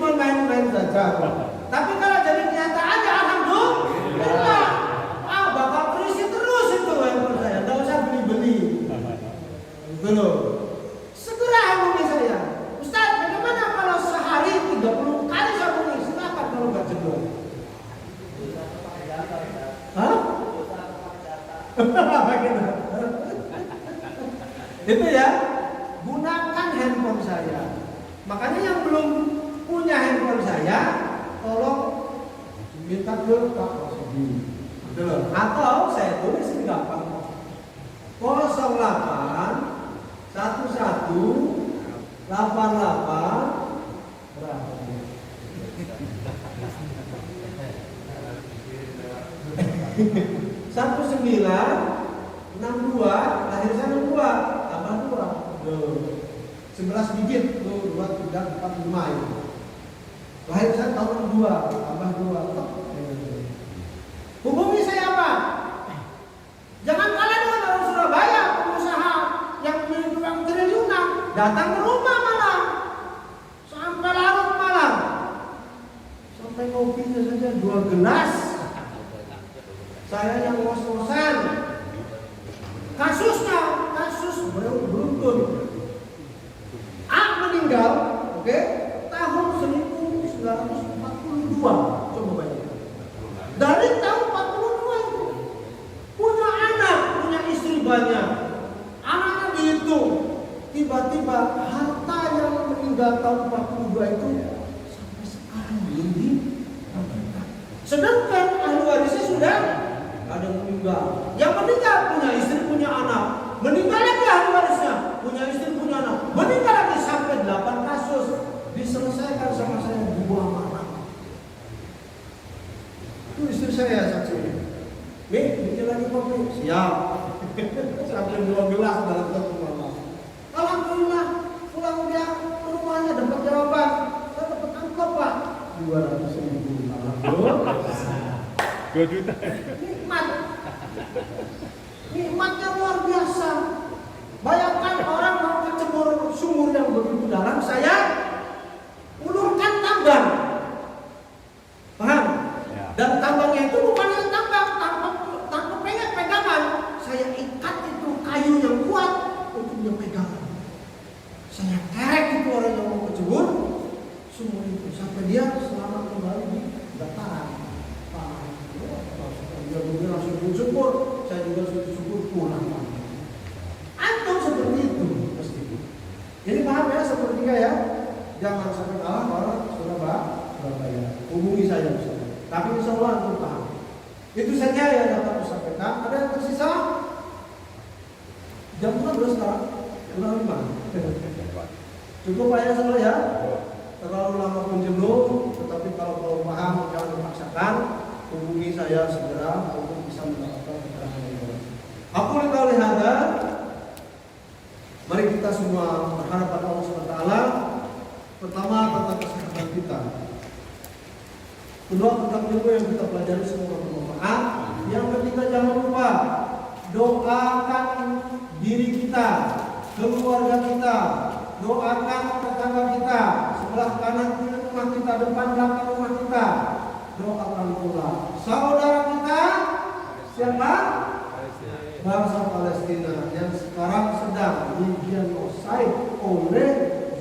B: cuma main-main saja. Tapi kalau jadi kenyataan ya alhamdulillah. Bapak terisi terus itu handphone saya, nggak usah beli-beli. Belum. Segera hubungi saya. Ustaz, bagaimana kalau sehari 30 kali saya hubungi? Silakan kalau nggak jenuh. Hah? Itu ya, gunakan handphone saya. Makanya yang belum punya handphone saya, tolong minta ke Pak Rosidi. Atau saya tulis di gampang 08 11 88 berapa? 1962, lahir saya 62, tambah 2. 11 digit tuh 2, 3, 4, 5 itu. Lahir saya tahun 2, tambah 2. Hubungi saya apa? Jangan kalian dengan orang Surabaya, pengusaha yang memiliki uang triliunan, datang ke rumah malam sampai larut malam, sampai kopinya saja 2 gelas. Saya yang ngos-ngosan. Kasus beruntun. A meninggal, oke, tahun 1942. Coba bayangkan. Dari tahun 42 itu punya anak, punya istri banyak. Anaknya dihitung. Tiba-tiba harta yang meninggal tahun 42 itu sampai sekarang belum diberikan. Sedangkan ahli warisnya sudah ada yang meninggal. Yang meninggal punya istri, punya anak. Meninggal lagi ahli warisnya, punya istri, punya anak. Meninggal lagi sampai 8 kasus. Diselesaikan sama saya 2 malam. Itu istri saya saksi. Nih, bikin lagi kopi. Siap. Sampai 2 gelas dalam 1 malam. Alhamdulillah, pulang dia ke rumahnya dapat jawaban. Saya dapat angkot Pak. 200.000. Alhamdulillah.
D: 2 juta.
B: Nikmatnya luar biasa. Bayangkan orang mau kecebur sumur yang begitu dalam, saya ulurkan tambang. Paham?
D: Ya.
B: Dan tambangnya itu bukan yang tambang, tanpa pegangan. Saya ikat itu kayu yang kuat untuk dia pegangan. Saya kerek itu orang yang mau kecebur sumur itu sampai dia selamat kembali di dataran. Dia langsung bersyukur, saya juga syukur pulang. Antum seperti itu mesti. Jadi paham ya sepertiga ya. Jangan sampai kalah orang Surabaya. Hubungi saya misalnya. Tapi insya Allah antum paham. Itu saja yang dapat saya sampaikan. Ada yang tersisa? Jam berapa sekarang? Jam 5. Cukup Pak ya semua ya. Terlalu lama pun jenuh. Tetapi kalau paham jangan dipaksakan. Hubungi saya segera untuk bisa mendapatkan keterangan yang baik. Aku lihat hada. Mari kita semua berharap pada Allah SWT. Pertama tentang kesehatan kita. Kedua tentang ilmu yang kita pelajari semua bermanfaat. Yang ketiga jangan lupa doakan diri kita, keluarga kita, doakan tetangga kita, sebelah kanan kiri rumah kita, depan belakang rumah kita. Doakan pula saudara kita siapa? Bangsa Palestina yang sekarang sedang digenosid oleh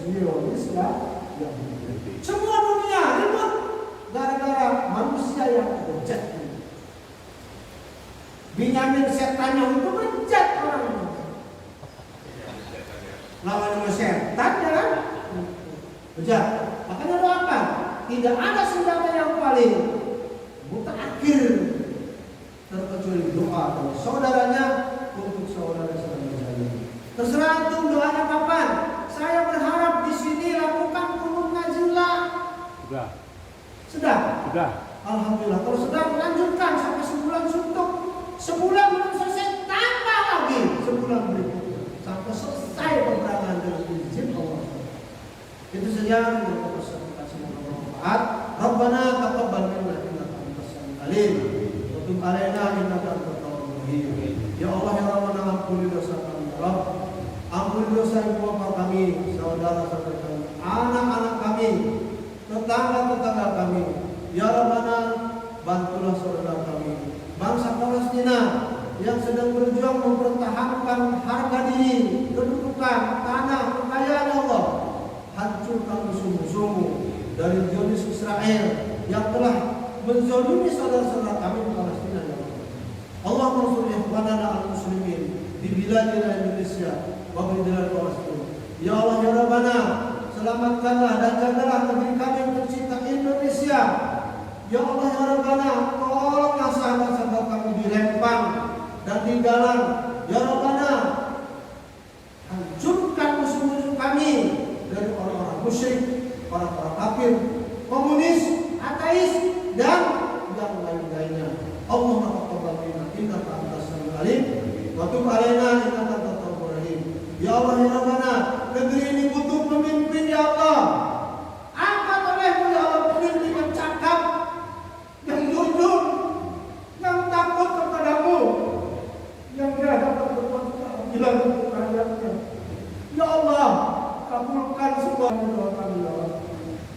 B: Zionis Yahudi. Semua dunia ribut gara-gara manusia yang bejat. Binyamin setannya itu bejat orang itu. Lawan sama setan ya kan? Bejat. Makanya doakan. Tidak ada senjata yang paling mutakhir terkecuali doa dari saudaranya untuk saudara-saudara. Terserah antum doanya kapan. Saya berharap di sini lakukan kunut nazilah. Sudah. Alhamdulillah. Kalau sudah lanjutkan sampai sebulan suntuk. Sebulan belum selesai tambah lagi sebulan berikutnya sampai selesai peperangan dengan izin Allah. Itu saja yang kita Rabbana taqabbal minna innaka antas samiul alim wa tub alaina innaka antat tawwabur rahim. Ya Allah ya Rabbana ampuni dosa kami ya Rabb. Ampuni dosa ibu bapak kami, saudara-saudara kami, anak-anak kami tetangga-tetangga kami. Ya Rabbana, bantulah saudara kami bangsa Palestina yang sedang berjuang mempertahankan harga diri, kedudukan, tanah, kekayaan Allah. Hancurkan musuh-musuhmu dari Zionis Israel yang telah menzalimi saudara-saudara kami di Palestina. Ya Allah, Allah mansur ikhwanana al-muslimin di wilayah Indonesia wa wilayah Palestina. Ya Allah ya Rabbana, selamatkanlah dan jagalah negeri kami yang tercinta Indonesia. Ya Allah ya Rabbana, tolonglah sahabat-sahabat kami di Rempang dan di Galang. Ya Rabbana, hancurkan musuh-musuh kami dari orang-orang musyrik, orang-orang kafir, komunis, ateis, dan yang lain-lainnya. Allahumma taqabbal minna innaka antas samiul alim wa tub alaina innaka antat tawwabur rahim. Ya Allah ya Rabbana, negeri ini butuh pemimpin ya Allah. Angkat olehmu ya Allah pemimpin yang cakap, yang jujur, yang takut kepadamu, yang tidak dapat berbuat keadilan untuk rakyatnya. Ya Allah, kabulkan semua doa kami ya Allah.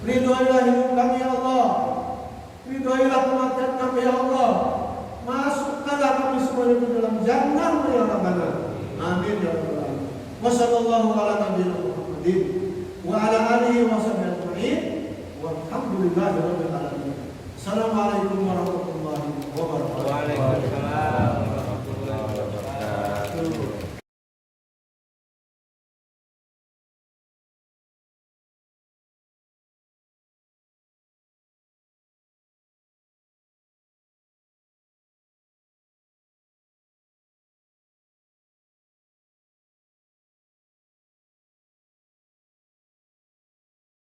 B: Ridhoilah hidup kami ya Allah. Ridhoilah kematian kami ya Allah. Masukkanlah kami semuanya ke dalam jannah ya Rabbana. Amin ya Rabbal alamin. Wa sallallahu ala nabiyina Muhammadin wa ala alihi wa sahbihi ajma'in. Walhamdulillahi rabbil alamin. Assalamualaikum warahmatullahi wabarakatuh.
C: Waalaikumsalam.